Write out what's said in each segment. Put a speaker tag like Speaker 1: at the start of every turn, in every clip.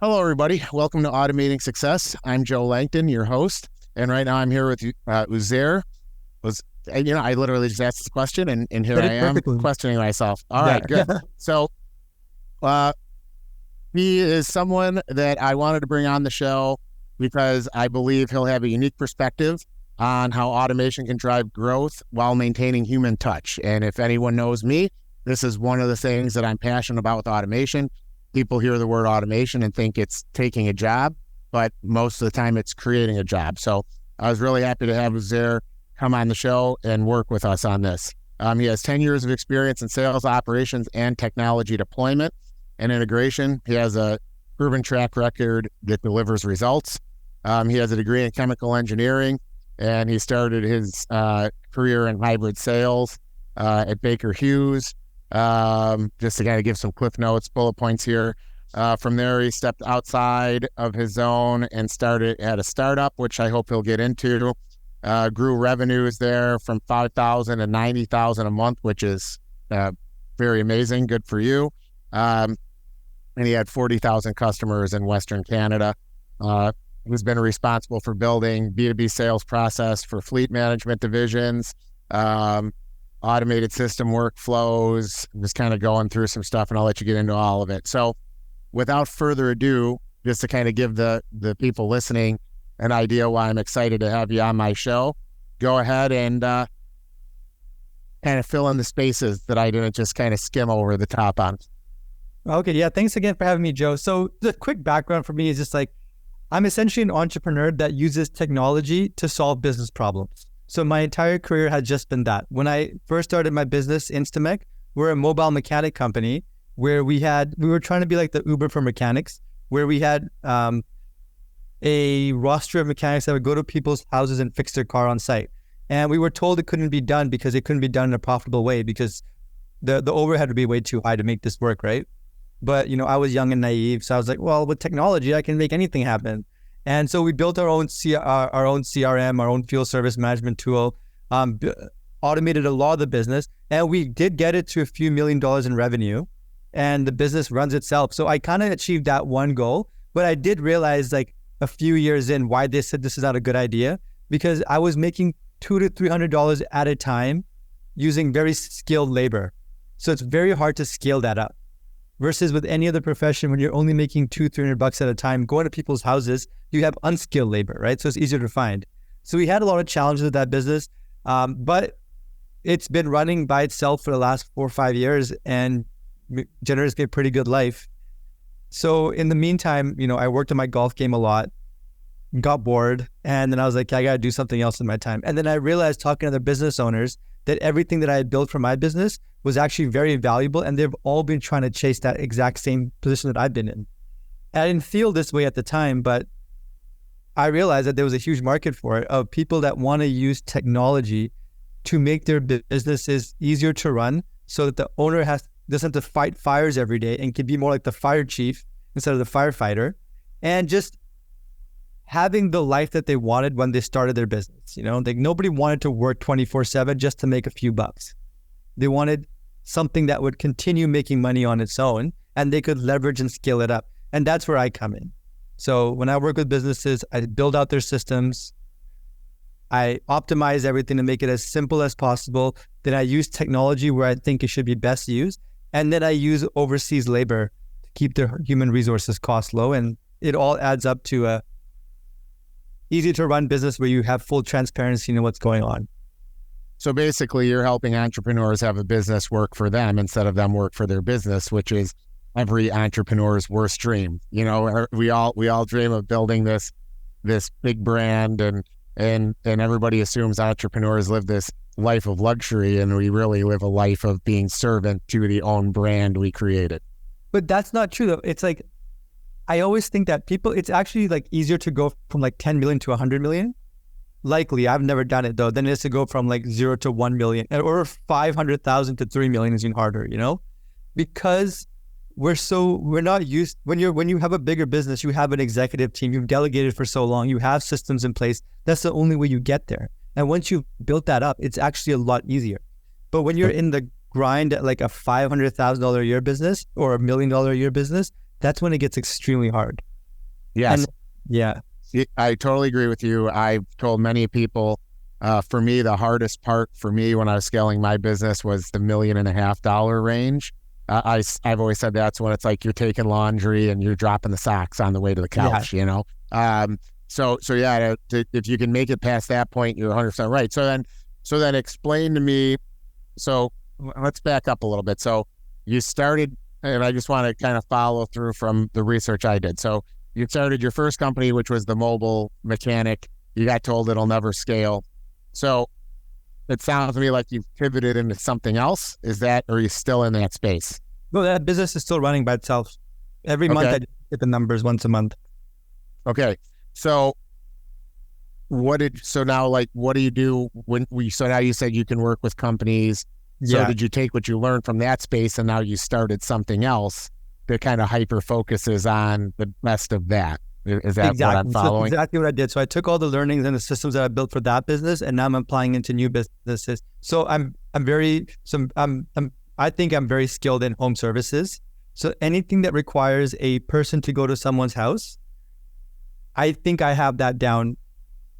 Speaker 1: Hello, everybody. Welcome to Automating Success. I'm Joe Langton, your host, and right now I'm here with Uzair. I literally just asked this question, and here I am questioning myself. All right, good. So, he is someone that I wanted to bring on the show because I believe he'll have a unique perspective on how automation can drive growth while maintaining human touch. And if anyone knows me, this is one of the things that I'm passionate about with automation. People hear the word automation and think it's taking a job, but most of the time it's creating a job. So I was really happy to have Uzair come on the show and work with us on this. He has 10 years of experience in sales operations and technology deployment and integration. He has a proven track record that delivers results. He has a degree in chemical engineering, and he started his career in hybrid sales at Baker Hughes. Just to kind of give some cliff notes, bullet points here. From there, he stepped outside of his zone and started at a startup, which I hope he'll get into. Grew revenues there from $5,000 to $90,000 a month, which is very amazing. Good for you. And he had 40,000 customers in Western Canada. He's been responsible for building B2B sales process for fleet management divisions, automated system workflows. I'm just kind of going through some stuff, and I'll let you get into all of it. So without further ado, just to kind of give the people listening an idea why I'm excited to have you on my show, go ahead and kind of fill in the spaces that I didn't just kind of skim over the top on.
Speaker 2: Okay, yeah, thanks again for having me, Joe. So the quick background for me is just like, I'm essentially an entrepreneur that uses technology to solve business problems. So my entire career has just been that. When I first started my business, InstaMek, we're a mobile mechanic company where we were trying to be like the Uber for mechanics, where we had a roster of mechanics that would go to people's houses and fix their car on site. And we were told it couldn't be done because it couldn't be done in a profitable way because the overhead would be way too high to make this work, right? But, I was young and naive. So I was like, well, with technology, I can make anything happen. And so we built our own CRM, our own field service management tool, automated a lot of the business, and we did get it to a few $1 million in revenue, and the business runs itself. So I kind of achieved that one goal, but I did realize like a few years in why they said this is not a good idea, because I was making $200 to $300 at a time using very skilled labor. So it's very hard to scale that up. Versus with any other profession, when you're only making $200-$300 at a time, going to people's houses, you have unskilled labor, right? So it's easier to find. So we had a lot of challenges with that business, but it's been running by itself for the last 4 or 5 years and generates me a pretty good life. So in the meantime, I worked on my golf game a lot, got bored, and then I was like, I got to do something else in my time. And then I realized, talking to other business owners, that everything that I had built for my business was actually very valuable, and they've all been trying to chase that exact same position that I've been in. And I didn't feel this way at the time, but I realized that there was a huge market for it, of people that want to use technology to make their businesses easier to run, so that the owner doesn't have to fight fires every day and can be more like the fire chief instead of the firefighter, and just having the life that they wanted when they started their business. Like, nobody wanted to work 24/7 just to make a few bucks. They wanted something that would continue making money on its own, and they could leverage and scale it up. And that's where I come in. So when I work with businesses, I build out their systems. I optimize everything to make it as simple as possible. Then I use technology where I think it should be best used. And then I use overseas labor to keep their human resources costs low. And it all adds up to a easy to run business where you have full transparency in what's going on.
Speaker 1: So basically, you're helping entrepreneurs have a business work for them instead of them work for their business, which is every entrepreneur's worst dream. We all dream of building this big brand, and everybody assumes entrepreneurs live this life of luxury, and we really live a life of being servant to the own brand we created.
Speaker 2: But that's not true, though. It's like, I always think that it's actually like easier to go from like 10 million to 100 million. Likely, I've never done it though, than it is to go from like 0 to 1 million, or 500,000 to 3 million is even harder, because we're not used, when you have a bigger business, you have an executive team, you've delegated for so long, you have systems in place. That's the only way you get there. And once you've built that up, it's actually a lot easier. But when you're in the grind at like a $500,000 a year business or $1 million a year business, that's when it gets extremely hard.
Speaker 1: Yes.
Speaker 2: And yeah,
Speaker 1: I totally agree with you. I've told many people, for me, the hardest part for me when I was scaling my business was the $1.5 million range. I've always said that's when it's like you're taking laundry and you're dropping the socks on the way to the
Speaker 2: yeah.
Speaker 1: couch, you know? So yeah, if you can make it past that point, you're 100% right. So then explain to me, so let's back up a little bit. So you started, and I just want to kind of follow through from the research I did. So you started your first company, which was the mobile mechanic. You got told it'll never scale. So it sounds to me like you've pivoted into something else. Is that, or are you still in that space?
Speaker 2: No, that business is still running by itself. Every month I get the numbers once a month.
Speaker 1: Okay. So now like, what do you do so now you said you can work with companies. So
Speaker 2: Yeah.
Speaker 1: did you take what you learned from that space and now you started something else that kind of hyper focuses on the best of that? Is that
Speaker 2: Exactly
Speaker 1: what I'm following?
Speaker 2: So exactly what I did. So I took all the learnings and the systems that I built for that business, and now I'm applying into new businesses. So I think I'm very skilled in home services. So anything that requires a person to go to someone's house, I think I have that down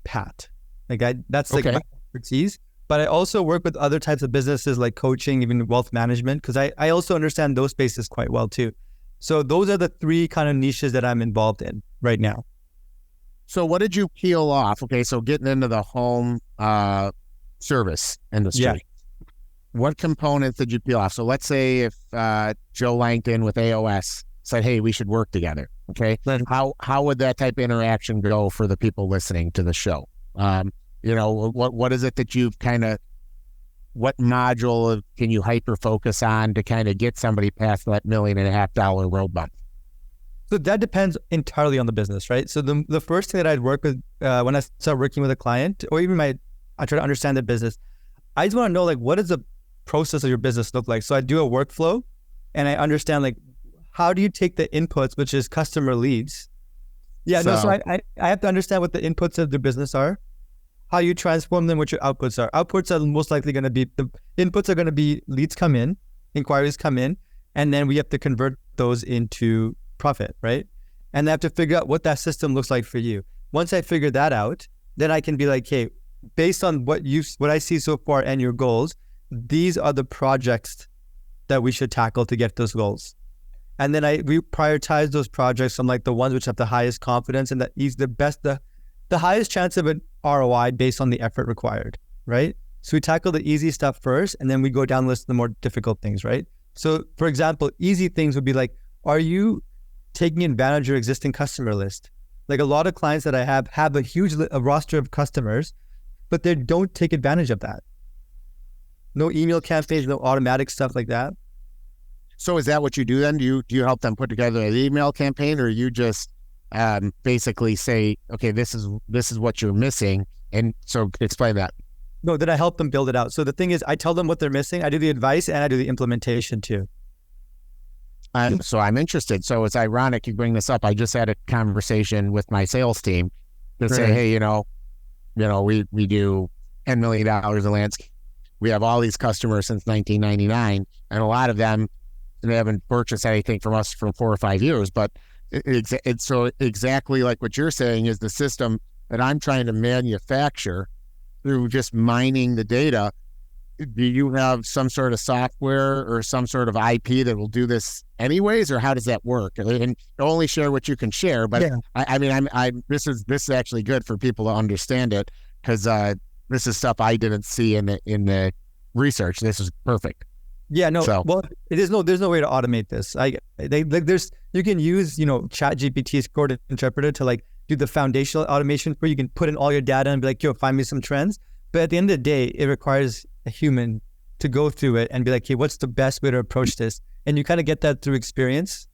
Speaker 2: pat. That's like my expertise. But I also work with other types of businesses like coaching, even wealth management, because I also understand those spaces quite well too. So those are the three kind of niches that I'm involved in right now.
Speaker 1: So what did you peel off? Okay, so getting into the home service industry.
Speaker 2: Yeah.
Speaker 1: What components did you peel off? So let's say if Joe Langton with AOS said, hey, we should work together. Okay. How would that type of interaction go for the people listening to the show? What is it that you've what module can you hyper focus on to kind of get somebody past that $1.5 million road bump?
Speaker 2: So that depends entirely on the business, right? So the first thing that I'd work with when I start working with a client, or even I try to understand the business, I just want to know, like, what does the process of your business look like? So I do a workflow and I understand, like, how do you take the inputs, which is customer leads? So I have to understand what the inputs of the business are, how you transform them, what your outputs are. Outputs are most likely going to be, the inputs are going to be leads come in, inquiries come in, and then we have to convert those into profit, right? And I have to figure out what that system looks like for you. Once I figure that out, then I can be like, hey, based on what I see so far and your goals, these are the projects that we should tackle to get those goals. And then we prioritize those projects from like the ones which have the highest confidence and the highest chance of an ROI based on the effort required, right? So we tackle the easy stuff first, and then we go down the list of the more difficult things, right? So for example, easy things would be like, are you taking advantage of your existing customer list? Like a lot of clients that I have a huge roster of customers, but they don't take advantage of that. No email campaigns, no automatic stuff like that.
Speaker 1: So is that what you do then? Do you help them put together an email campaign, or you just basically say, okay, this is what you're missing, and so explain that?
Speaker 2: No, then I help them build it out. So the thing is, I tell them what they're missing. I do the advice and I do the implementation too.
Speaker 1: So I'm interested. So it's ironic you bring this up. I just had a conversation with my sales team to say, hey, we do $10 million in landscape. We have all these customers since 1999, and a lot of them, they haven't purchased anything from us for 4 or 5 years. But it's so exactly like what you're saying is the system that I'm trying to manufacture through just mining the data. Do you have some sort of software or some sort of IP that will do this anyways, or how does that work? And only share what you can share. But yeah. This is actually good for people to understand it, because this is stuff I didn't see in the research. This is perfect.
Speaker 2: Yeah, no. So, well, there's no way to automate this. You can use ChatGPT's code interpreter to like do the foundational automation where you can put in all your data and be like, yo, find me some trends. But at the end of the day, it requires a human to go through it and be like, hey, what's the best way to approach this? And you kind of get that through experience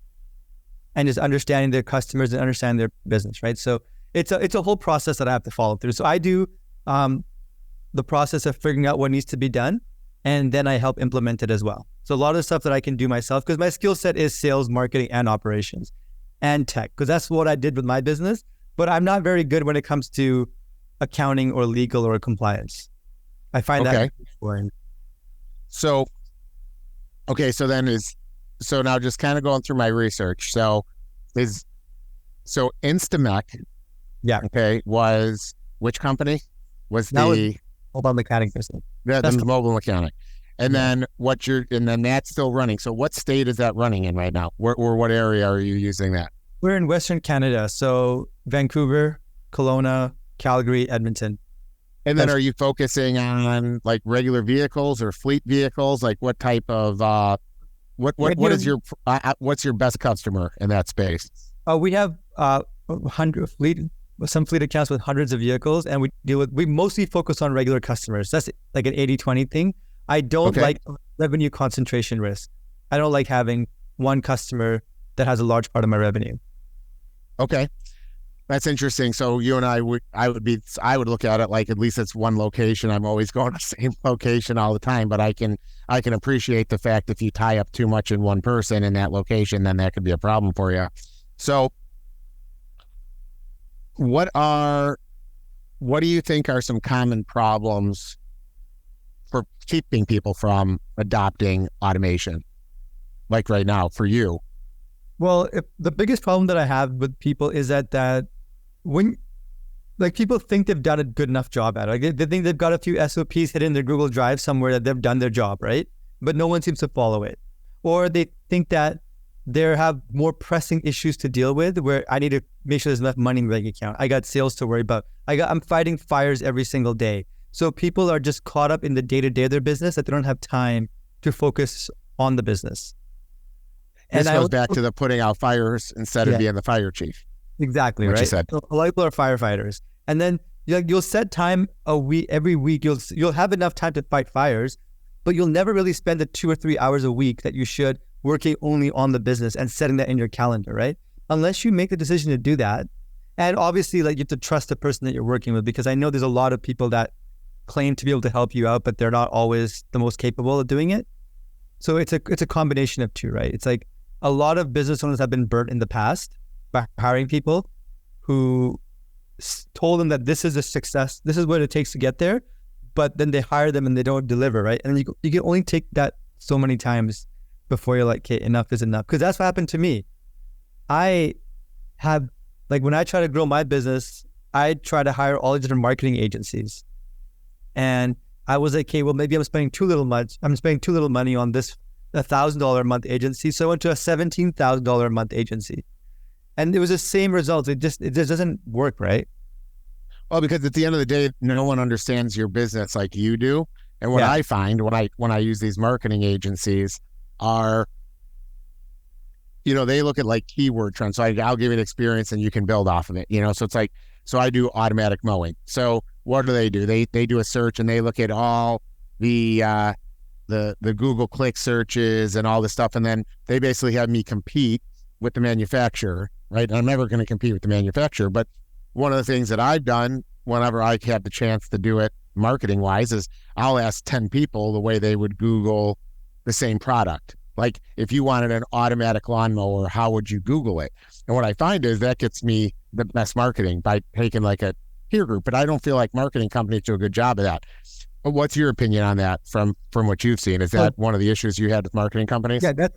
Speaker 2: and just understanding their customers and understanding their business, right? So it's a whole process that I have to follow through. So I do the process of figuring out what needs to be done, and then I help implement it as well. So a lot of the stuff that I can do myself, because my skill set is sales, marketing, and operations, and tech, because that's what I did with my business. But I'm not very good when it comes to accounting or legal or compliance. I find that boring.
Speaker 1: So now just kind of going through my research. So So InstaMek,
Speaker 2: Yeah.
Speaker 1: okay, was which company? Was
Speaker 2: That was
Speaker 1: the
Speaker 2: mobile mechanic business.
Speaker 1: the mobile mechanic. And
Speaker 2: Yeah.
Speaker 1: then and then that's still running. So what state is that running in right now? Or what area are you using that?
Speaker 2: We're in Western Canada, so Vancouver, Kelowna, Calgary, Edmonton.
Speaker 1: And then are you focusing on like regular vehicles or fleet vehicles? Like what type of what is your what's your best customer in that space?
Speaker 2: We have some fleet accounts with hundreds of vehicles, and we mostly focus on regular customers. That's like an 80-20 thing. I don't like revenue concentration risk. I don't like having one customer that has a large part of my revenue.
Speaker 1: Okay. That's interesting. So you and I would look at it like at least it's one location. I'm always going to the same location all the time, but I can appreciate the fact if you tie up too much in one person in that location, then that could be a problem for you. So what do you think are some common problems for keeping people from adopting automation? Like right now for you?
Speaker 2: Well, the biggest problem that I have with people is that when like people think they've done a good enough job at it. Like they think they've got a few SOPs hidden in their Google Drive somewhere that they've done their job, right? But no one seems to follow it. Or they think that they have more pressing issues to deal with where I need to make sure there's enough money in the bank account. I got sales to worry about. I'm fighting fires every single day. So people are just caught up in the day-to-day of their business that they don't have time to focus on the business.
Speaker 1: This goes back to the putting out fires instead of being the fire chief.
Speaker 2: Exactly,
Speaker 1: what
Speaker 2: right?
Speaker 1: You said.
Speaker 2: So a lot of people are firefighters. And then you'll set time every week. You'll have enough time to fight fires, but you'll never really spend the 2 or 3 hours a week that you should working only on the business and setting that in your calendar, right? Unless you make the decision to do that. And obviously, like you have to trust the person that you're working with, because I know there's a lot of people that claim to be able to help you out, but they're not always the most capable of doing it. So it's a combination of two, right? It's like a lot of business owners have been burnt in the past by hiring people who told them that this is a success, this is what it takes to get there, but then they hire them and they don't deliver, right? And you can only take that so many times before you're like, okay, enough is enough. Because that's what happened to me. I have, like when I try to grow my business, I try to hire all the different marketing agencies. And I was like, okay, well, maybe I'm spending too little money on this $1,000 a month agency. So I went to a $17,000 a month agency. And it was the same results. It just doesn't work, right?
Speaker 1: Well, because at the end of the day, no one understands your business like you do. And what I find when I use these marketing agencies are, they look at like keyword trends. So I'll give you an experience and you can build off of it. So it's like, so I do automatic mowing. So what do? They do a search and they look at all the Google click searches and all this stuff. And then they basically have me compete with the manufacturer, right? And I'm never going to compete with the manufacturer. But one of the things that I've done whenever I have the chance to do it marketing wise is I'll ask 10 people the way they would Google the same product. Like if you wanted an automatic lawnmower, how would you Google it? And what I find is that gets me the best marketing by taking like a peer group, but I don't feel like marketing companies do a good job of that. But what's your opinion on that from what you've seen? Is that one of the issues you had with marketing companies?
Speaker 2: Yeah,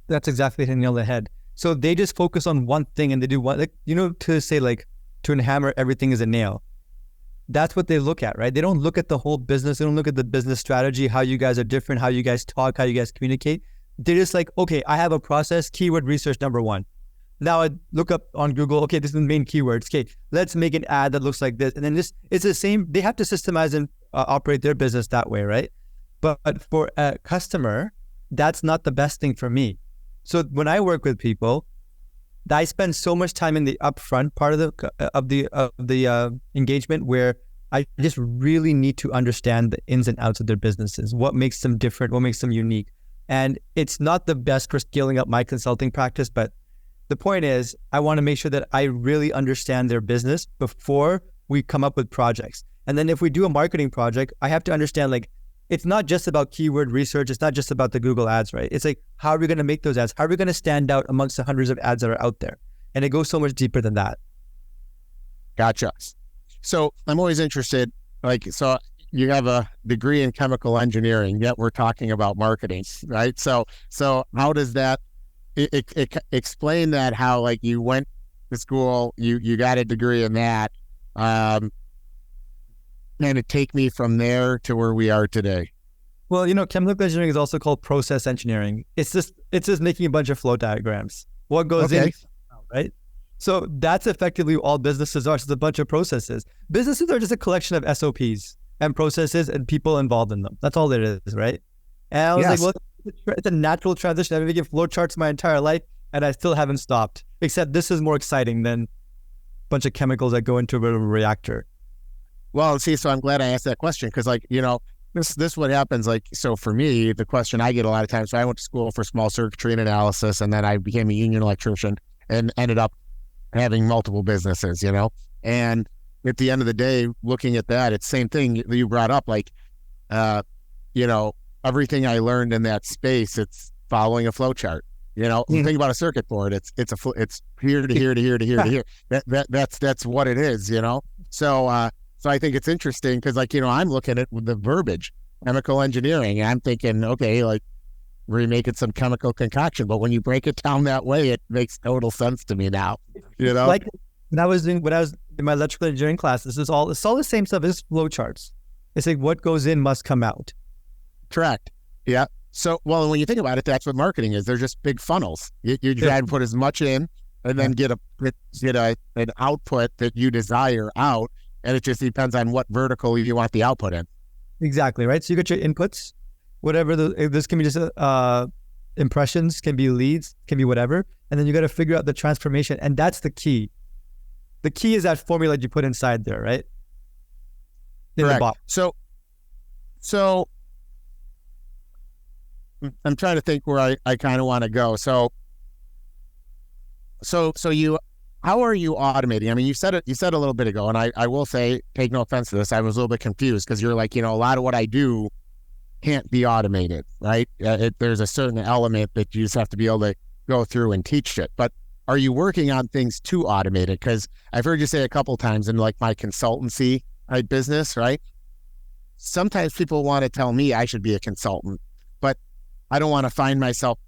Speaker 2: that's exactly the nail on the head. So they just focus on one thing and they do one, to say like to a hammer, everything is a nail. That's what they look at, right? They don't look at the whole business. They don't look at the business strategy, how you guys are different, how you guys talk, how you guys communicate. They're just like, okay, I have a process, keyword research number one. Now I look up on Google, okay, this is the main keywords. Okay, let's make an ad that looks like this. And then it's the same, they have to systemize and operate their business that way, right? But for a customer, that's not the best thing for me. So when I work with people, I spend so much time in the upfront part of the engagement where I just really need to understand the ins and outs of their businesses, what makes them different, what makes them unique. And it's not the best for scaling up my consulting practice, but the point is I want to make sure that I really understand their business before we come up with projects. And then if we do a marketing project, I have to understand like, it's not just about keyword research. It's not just about the Google ads, right? It's like, how are we going to make those ads? How are we going to stand out amongst the hundreds of ads that are out there? And it goes so much deeper than that.
Speaker 1: Gotcha. So I'm always interested, so you have a degree in chemical engineering, yet we're talking about marketing, right? So how does that, explain that, how like you went to school. You got a degree in that. Kind of take me from there to where we are today.
Speaker 2: Well, chemical engineering is also called process engineering. It's just making a bunch of flow diagrams. What goes in, right? So that's effectively all businesses are. It's a bunch of processes. Businesses are just a collection of SOPs and processes and people involved in them. That's all it is, right? And I was like, well, it's a natural transition. I've been making flow charts my entire life, and I still haven't stopped. Except this is more exciting than a bunch of chemicals that go into a reactor.
Speaker 1: Well, see, so I'm glad I asked that question because, this is what happens. So for me, the question I get a lot of times. So I went to school for small circuitry and analysis, and then I became a union electrician and ended up having multiple businesses. And at the end of the day, looking at that, it's the same thing you brought up. Everything I learned in that space, it's following a flow chart. Think about a circuit board. It's here to here to here to here to here. That's what it is. So I think it's interesting because I'm looking at the verbiage, chemical engineering, and I'm thinking, okay, we're making some chemical concoction, but when you break it down that way, it makes total sense to me now.
Speaker 2: Like when I was in my electrical engineering class, it's all the same stuff. It's flow charts. It's like what goes in must come out.
Speaker 1: Correct. Yeah. So, well, when you think about it, that's what marketing is. They're just big funnels. You try and put as much in, and then get an output that you desire out, and it just depends on what vertical you want the output in.
Speaker 2: Exactly, right? So you get your inputs, whatever. This can be just impressions, can be leads, can be whatever, and then you got to figure out the transformation, and that's the key. The key is that formula that you put inside there, right?
Speaker 1: Correct. So I'm trying to think where I kind of want to go. So how are you automating? I mean, you said a little bit ago, and I will say, take no offense to this, I was a little bit confused because you're like, a lot of what I do can't be automated, right? There's a certain element that you just have to be able to go through and teach it. But are you working on things to automate it? Because I've heard you say a couple times in my consultancy type business, right? Sometimes people want to tell me I should be a consultant, but I don't want to find myself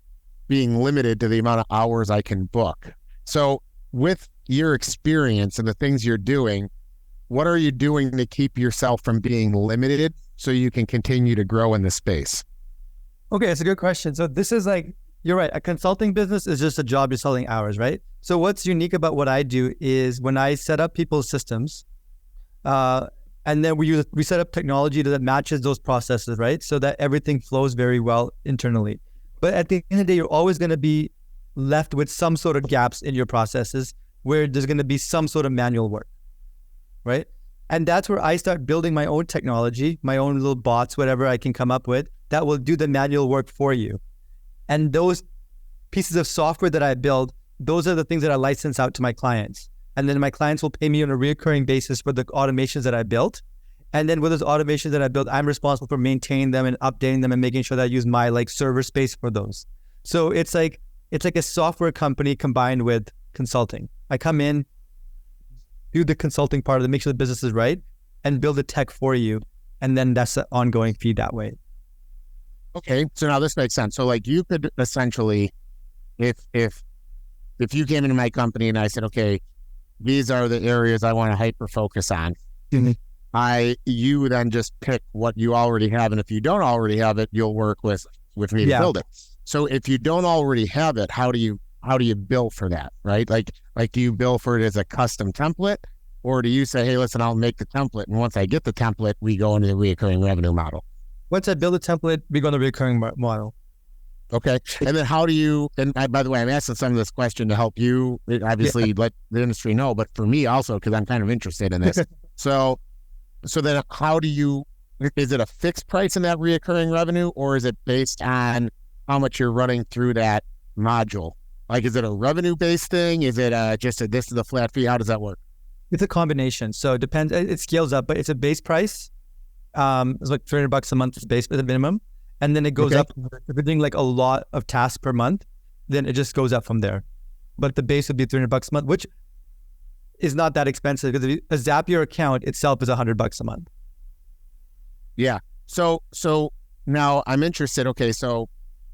Speaker 1: being limited to the amount of hours I can book. So with your experience and the things you're doing, what are you doing to keep yourself from being limited so you can continue to grow in the space?
Speaker 2: Okay, it's a good question. So this is you're right. A consulting business is just a job you're selling hours, right? So what's unique about what I do is when I set up people's systems, and then we set up technology that matches those processes, right? So that everything flows very well internally. But at the end of the day, you're always going to be left with some sort of gaps in your processes where there's going to be some sort of manual work, right? And that's where I start building my own technology, my own little bots, whatever I can come up with that will do the manual work for you. And those pieces of software that I build, those are the things that I license out to my clients. And then my clients will pay me on a recurring basis for the automations that I built. And then with those automations that I built, I'm responsible for maintaining them and updating them and making sure that I use my server space for those. So it's like a software company combined with consulting. I come in, do the consulting part of it, make sure the business is right, and build the tech for you. And then that's the ongoing fee that way.
Speaker 1: Okay, so now this makes sense. So you could essentially, if you came into my company and I said, okay, these are the areas I want to hyper focus on, you then just pick what you already have, and if you don't already have it, you'll work with me to build it. So if you don't already have it, how do you bill for that, right? Like do you bill for it as a custom template, or do you say, hey, listen, I'll make the template, and once I get the template, we go into the recurring revenue model?
Speaker 2: Once I build a template, we go on the recurring model.
Speaker 1: Okay. And then how do you, by the way, I'm asking some of this question to help you, obviously, let the industry know, but for me also, because I'm kind of interested in this. So then how do you, is it a fixed price in that recurring revenue, or is it based on how much you're running through that module? Is it a revenue-based thing? Is it this is a flat fee? How does that work?
Speaker 2: It's a combination. So it depends. It scales up, but it's a base price. It's like $300 a month is base at the minimum. And then it goes up. If you're doing a lot of tasks per month, then it just goes up from there. But the base would be $300 a month, which is not that expensive because a Zapier account itself is $100 a month.
Speaker 1: Yeah. So now I'm interested. Okay. So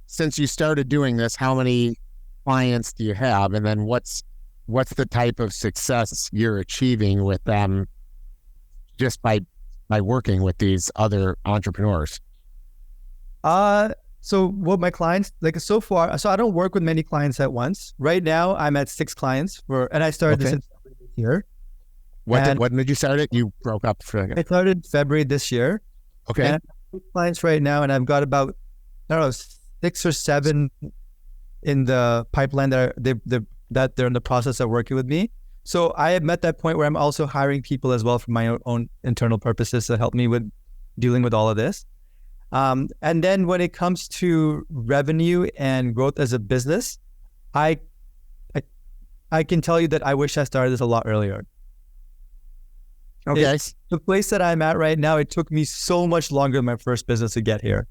Speaker 1: since you started doing this, how many clients do you have? And then what's what's the type of success you're achieving with them just by working with these other entrepreneurs?
Speaker 2: So what my clients, like so far, so I don't work with many clients at once. Right now, I'm at 6 clients and I started this in February this year.
Speaker 1: When did you start it? You broke up for a second.
Speaker 2: I started February this year.
Speaker 1: Okay.
Speaker 2: And I have 6 clients right now, and I've got about, I don't know, 6 or 7 in the pipeline that they're in the process of working with me. So I am at that point where I'm also hiring people as well for my own internal purposes to help me with dealing with all of this. And then when it comes to revenue and growth as a business, I can tell you that I wish I started this a lot earlier.
Speaker 1: Okay.
Speaker 2: The place that I'm at right now, it took me so much longer than my first business to get here.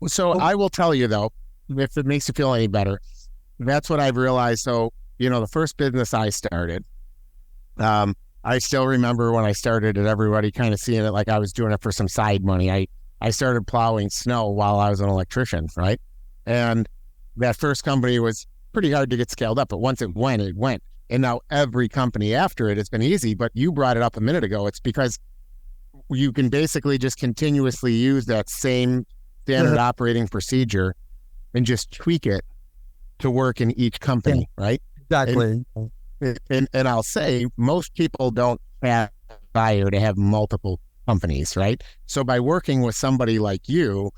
Speaker 1: So I will tell you though, if it makes you feel any better, that's what I've realized. So, the first business I started, I still remember when I started it, everybody kind of seeing it like I was doing it for some side money. I started plowing snow while I was an electrician, right? And that first company was pretty hard to get scaled up, but once it went, it went. And now every company after it has been easy, but you brought it up a minute ago. It's because you can basically just continuously use that same standard operating procedure and just tweak it to work in each company, right?
Speaker 2: Exactly.
Speaker 1: And I'll say most people don't have value to have multiple companies, right? So by working with somebody like you,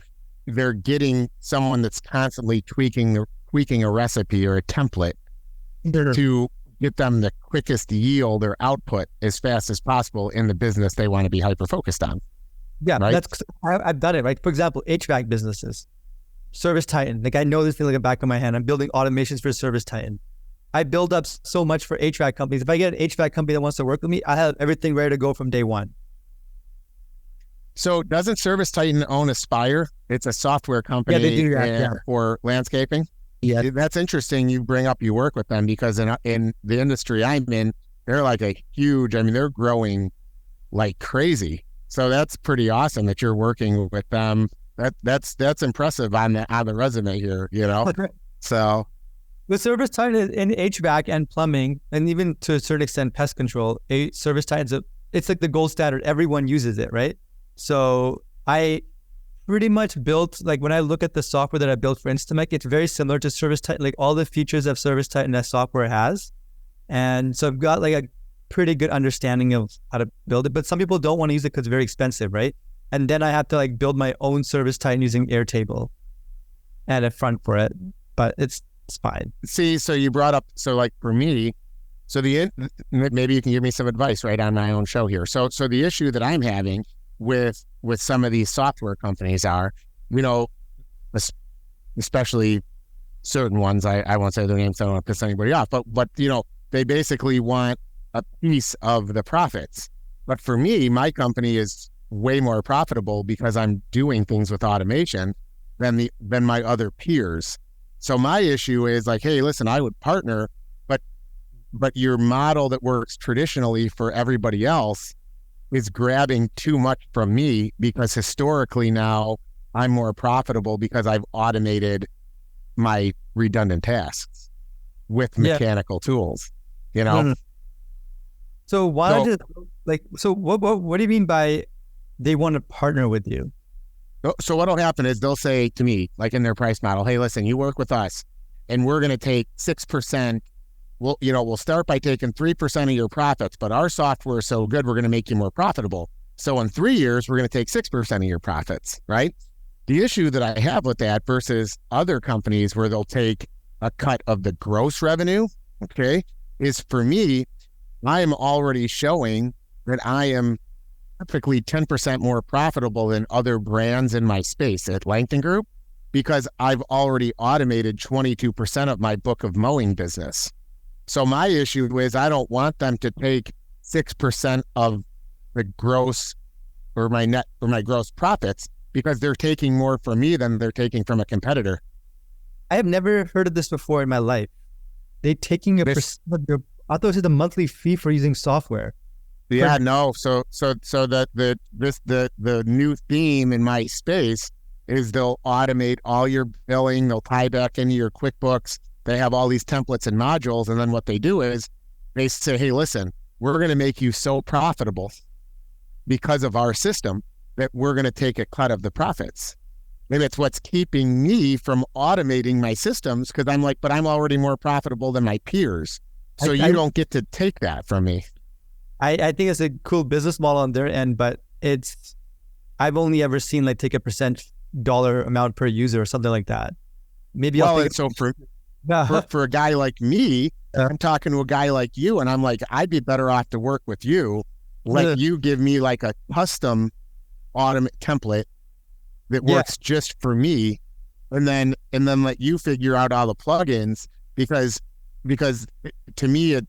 Speaker 1: they're getting someone that's constantly tweaking a recipe or a template to get them the quickest yield or output as fast as possible in the business they want to be hyper-focused on.
Speaker 2: Yeah,
Speaker 1: right?
Speaker 2: I've done it, right? For example, HVAC businesses, Service Titan. Like I know this thing like the back of my hand. I'm building automations for Service Titan. I build up so much for HVAC companies. If I get an HVAC company that wants to work with me, I have everything ready to go from day one.
Speaker 1: So doesn't Service Titan own Aspire? It's a software company
Speaker 2: they do that,
Speaker 1: for landscaping.
Speaker 2: Yeah.
Speaker 1: That's interesting. You bring up you work with them because in the industry I'm in, they're like they're growing like crazy. So that's pretty awesome that you're working with them. That's impressive on the resume here, So
Speaker 2: with Service Titan in HVAC and plumbing, and even to a certain extent pest control, Service Titan it's like the gold standard. Everyone uses it, right? So I pretty much built, like when I look at the software that I built for InstaMek, it's very similar to Service Titan, like all the features of Service Titan that software has. And so I've got like a pretty good understanding of how to build it, but some people don't want to use it because it's very expensive, right? And then I have to like build my own Service Titan using Airtable and a front for it, but it's fine.
Speaker 1: See, so you brought up, so like for me, maybe you can give me some advice right on my own show here. So the issue that I'm having with some of these software companies are, especially certain ones, I won't say their names, so I don't want to piss anybody off, but they basically want a piece of the profits. But for me, my company is way more profitable because I'm doing things with automation than my other peers. So my issue is like, hey, listen, I would partner, but your model that works traditionally for everybody else is grabbing too much from me because historically now I'm more profitable because I've automated my redundant tasks with mechanical tools,
Speaker 2: Mm-hmm. So what do you mean by they want to partner with you?
Speaker 1: So what'll happen is they'll say to me, like in their price model, hey, listen, you work with us and we're going to take 6%. We'll start by taking 3% of your profits, but our software is so good, we're going to make you more profitable. So in 3 years, we're going to take 6% of your profits, right? The issue that I have with that versus other companies where they'll take a cut of the gross revenue, okay, is for me, I am already showing that I am typically 10% more profitable than other brands in my space at Langton Group because I've already automated 22% of my book of mowing business. So my issue is I don't want them to take 6% of the gross or my gross profits because they're taking more from me than they're taking from a competitor.
Speaker 2: I have never heard of this before in my life. They taking a percent of your, I thought it was the monthly fee for using software.
Speaker 1: Yeah, no. So the new theme in my space is they'll automate all your billing. They'll tie back into your QuickBooks. they have all these templates and modules. And then what they do is they say, hey, listen, we're going to make you so profitable because of our system that we're going to take a cut of the profits. And it's what's keeping me from automating my systems, because I'm like, but I'm already more profitable than my peers. So you don't get to take that from me.
Speaker 2: I think it's a cool business model on their end, but I've only ever seen like take a dollar amount per user or something like that. Maybe
Speaker 1: for a guy like me, I'm talking to a guy like you, and I'm like, I'd be better off to work with you. Let you give me like a custom template that works just for me, and then let you figure out all the plugins, because to me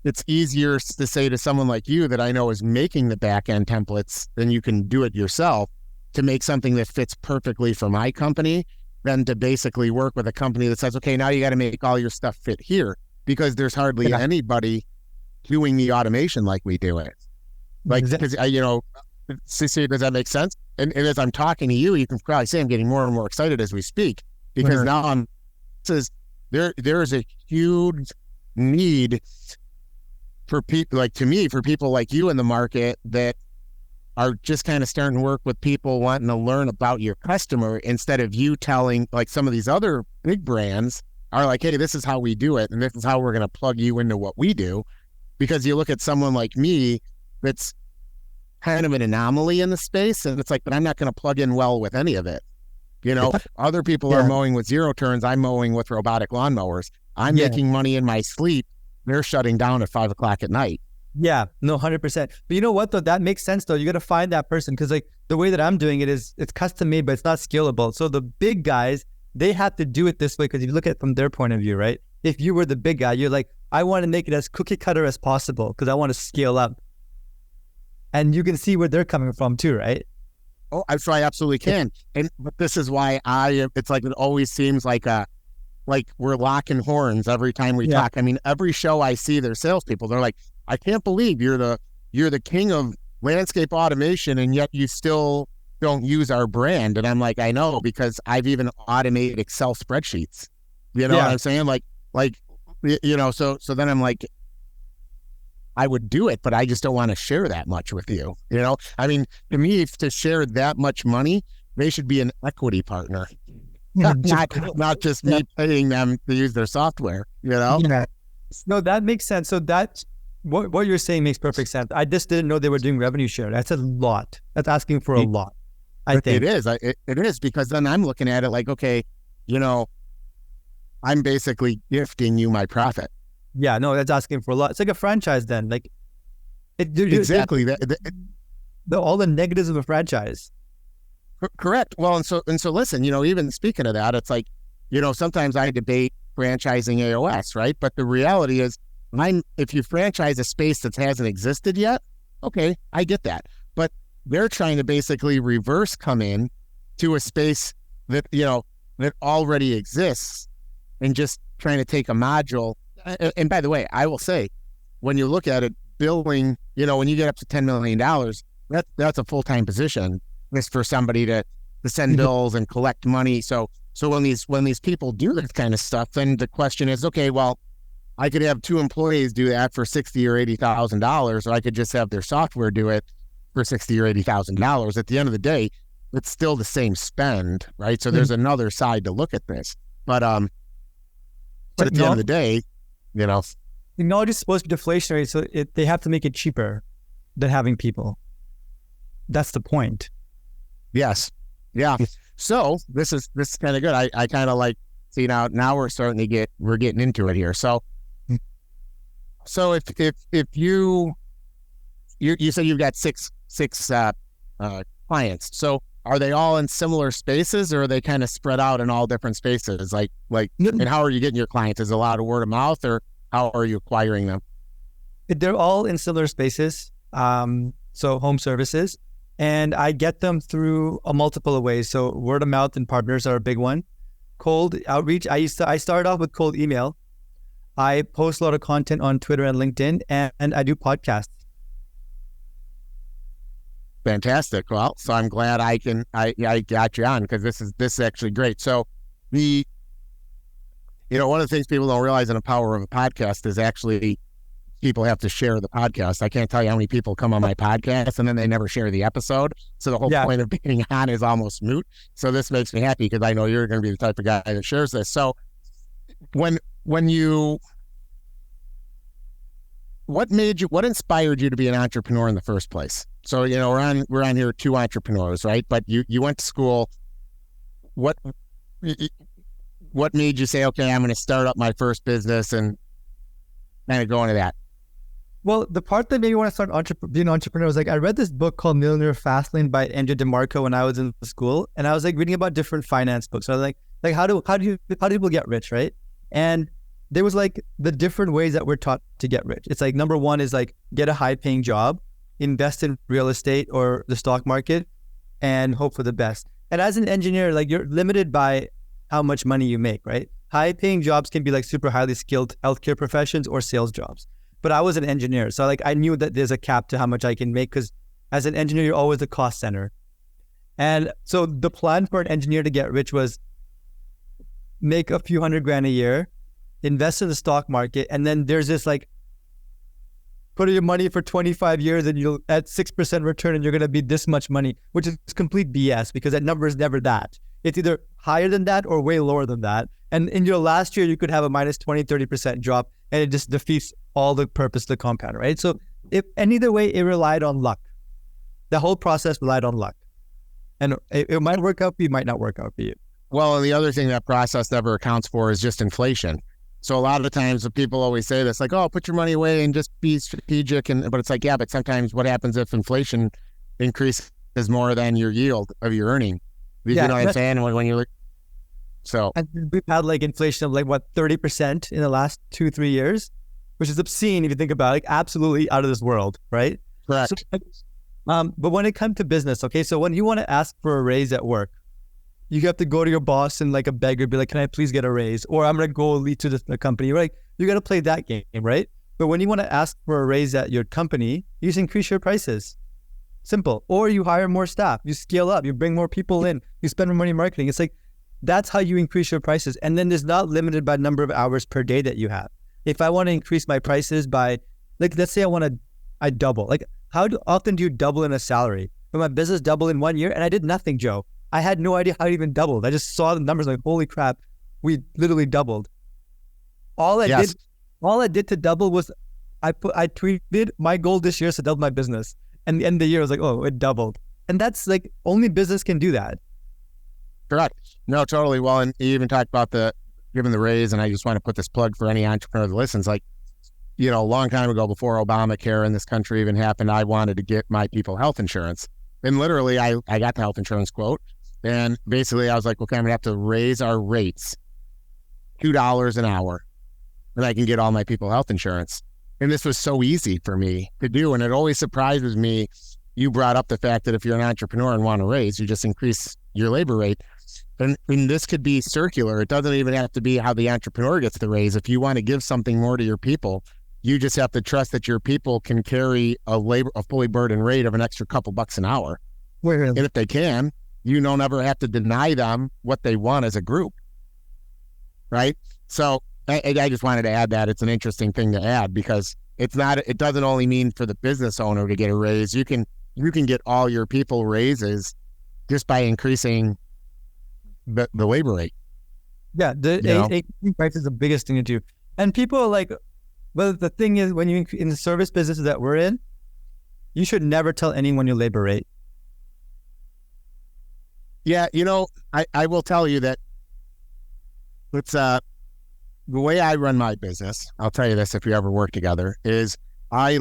Speaker 1: it's easier to say to someone like you that I know is making the back end templates than you can do it yourself to make something that fits perfectly for my company than to basically work with a company that says, okay, now you got to make all your stuff fit here, because there's hardly anybody doing the automation like we do it. Like, because Cece, does that make sense? And as I'm talking to you, you can probably say I'm getting more and more excited as we speak, because now there is a huge need for people like, to me, for people like you in the market that are just kind of starting to work with people wanting to learn about your customer, instead of you telling, like some of these other big brands are like, hey, this is how we do it, and this is how we're going to plug you into what we do. Because you look at someone like me that's kind of an anomaly in the space, and it's like, but I'm not going to plug in well with any of it. Other people are mowing with zero turns. I'm mowing with robotic lawnmowers. I'm making money in my sleep. They're shutting down at 5 o'clock at night.
Speaker 2: Yeah, no, 100%. But you know what, though? That makes sense, though. You got to find that person, because like the way that I'm doing it is it's custom made, but it's not scalable. So the big guys, they have to do it this way, because if you look at it from their point of view, right? If you were the big guy, you're like, I want to make it as cookie cutter as possible because I want to scale up. And you can see where they're coming from too, right?
Speaker 1: Oh, so I absolutely can. But this is why it's like, it always seems like we're locking horns every time we talk. I mean, every show I see their salespeople, they're like, I can't believe you're the king of landscape automation, and yet you still don't use our brand. And I'm like, I know, because I've even automated Excel spreadsheets. You know what I'm saying? So then I'm like, I would do it, but I just don't want to share that much with you. I mean, to me, to share that much money, they should be an equity partner. Not just me paying them to use their software,
Speaker 2: No, that makes sense. So what you're saying makes perfect sense. I just didn't know they were doing revenue share. That's a lot. That's asking for a lot, I think.
Speaker 1: It is, because then I'm looking at it like, okay, I'm basically gifting you my profit.
Speaker 2: Yeah, no, that's asking for a lot. It's like a franchise then. Like,
Speaker 1: exactly.
Speaker 2: All the negatives of a franchise.
Speaker 1: Correct. Well, and so listen, even speaking of that, it's like, sometimes I debate franchising AOS, right? But the reality is, if you franchise a space that hasn't existed yet, okay, I get that. But they're trying to basically reverse come in to a space that, that already exists, and just trying to take a module. And by the way, I will say, when you look at it, building, when you get up to $10 million, that's a full-time position. Just for somebody to send bills and collect money. So when these people do this kind of stuff, then the question is, okay, well, I could have 2 employees do that for $60,000 or $80,000, or I could just have their software do it for $60,000 or $80,000. At the end of the day, it's still the same spend, right? So there's another side to look at this. But at the end of the day,
Speaker 2: technology is supposed to be deflationary, so they have to make it cheaper than having people. That's the point.
Speaker 1: Yes. Yeah. So this is kind of good. I kind of like, see, now we're starting to we're getting into it here. So if you say you've got six clients, so are they all in similar spaces, or are they kind of spread out in all different spaces? And how are you getting your clients? Is it a lot of word of mouth, or how are you acquiring them?
Speaker 2: They're all in similar spaces. So home services. And I get them through a multiple of ways. So word of mouth and partners are a big one. Cold outreach. I started off with cold email. I post a lot of content on Twitter and LinkedIn, and I do podcasts.
Speaker 1: Fantastic. Well, so I'm glad I got you on, because this is actually great. So One of the things people don't realize in the power of a podcast is actually people have to share the podcast. I can't tell you how many people come on my podcast and then they never share the episode. So the whole point of being on is almost moot. So this makes me happy because I know you're going to be the type of guy that shares this. So what inspired you to be an entrepreneur in the first place? So, we're on here 2 entrepreneurs, right? But you went to school. What made you say, okay, I'm going to start up my first business and kind of go into that?
Speaker 2: Well, the part that made me want to start being an entrepreneur was I read this book called Millionaire Fastlane by Andrew DeMarco when I was in school, and I was reading about different finance books. So I was like how do people get rich, right? And there was the different ways that we're taught to get rich. It's number one is get a high paying job, invest in real estate or the stock market, and hope for the best. And as an engineer, you're limited by how much money you make, right? High paying jobs can be super highly skilled healthcare professions or sales jobs. But I was an engineer. So I knew that there's a cap to how much I can make because as an engineer, you're always the cost center. And so the plan for an engineer to get rich was make a few $100,000 a year, invest in the stock market. And then there's this put your money for 25 years and you'll at 6% return and you're going to be this much money, which is complete BS because that number is never that. It's either higher than that or way lower than that. And in your last year, you could have a minus 20, 30% drop and it just defeats all the purpose of the compound, right? So and either way, it relied on luck. The whole process relied on luck. And it might work out for you, it might not work out for you.
Speaker 1: Well, and the other thing that process never accounts for is just inflation. So a lot of the times people always say this, oh, put your money away and just be strategic. But it's yeah, but sometimes what happens if inflation increases more than your yield of your earning? You know what I'm saying? When you look, so.
Speaker 2: And we've had inflation of 30% in the last 2-3 years, which is obscene if you think about it, absolutely out of this world, right?
Speaker 1: Correct.
Speaker 2: So, but when it comes to business, okay, so when you want to ask for a raise at work, you have to go to your boss and a beggar, be can I please get a raise? Or I'm going to go lead to the company, right? You got to play that game, right? But when you want to ask for a raise at your company, you just increase your prices. Simple. Or you hire more staff, you scale up, you bring more people in, you spend more money in marketing. It's that's how you increase your prices. And then there's not limited by number of hours per day that you have. If I want to increase my prices by, let's say I double. How often do you double in a salary? When my business doubled in 1 year and I did nothing, Joe. I had no idea how it even doubled. I just saw the numbers holy crap, we literally doubled. All I did to double was I tweeted my goal this year is to double my business. And the end of the year I was oh, it doubled. And that's only business can do that.
Speaker 1: Correct. No, totally. Well, and you even talked about giving the raise, and I just want to put this plug for any entrepreneur that listens. A long time ago, before Obamacare in this country even happened, I wanted to get my people health insurance. And literally, I got the health insurance quote. And basically, I was okay, I'm going to have to raise our rates $2 an hour, and I can get all my people health insurance. And this was so easy for me to do. And it always surprises me. You brought up the fact that if you're an entrepreneur and want to raise, you just increase your labor rate. And this could be circular. It doesn't even have to be how the entrepreneur gets the raise. If you want to give something more to your people, you just have to trust that your people can carry a fully burdened rate of an extra couple bucks an hour.
Speaker 2: Really?
Speaker 1: And if they can, you don't ever have to deny them what they want as a group. Right? So I just wanted to add that. It's an interesting thing to add because it doesn't only mean for the business owner to get a raise. You can get all your people raises just by increasing the labor rate.
Speaker 2: Yeah, the price is the biggest thing to do. And people are well, the thing is, when you in the service businesses that we're in, you should never tell anyone your labor rate.
Speaker 1: Yeah, I will tell you that it's the way I run my business. I'll tell you this: if you ever work together, is I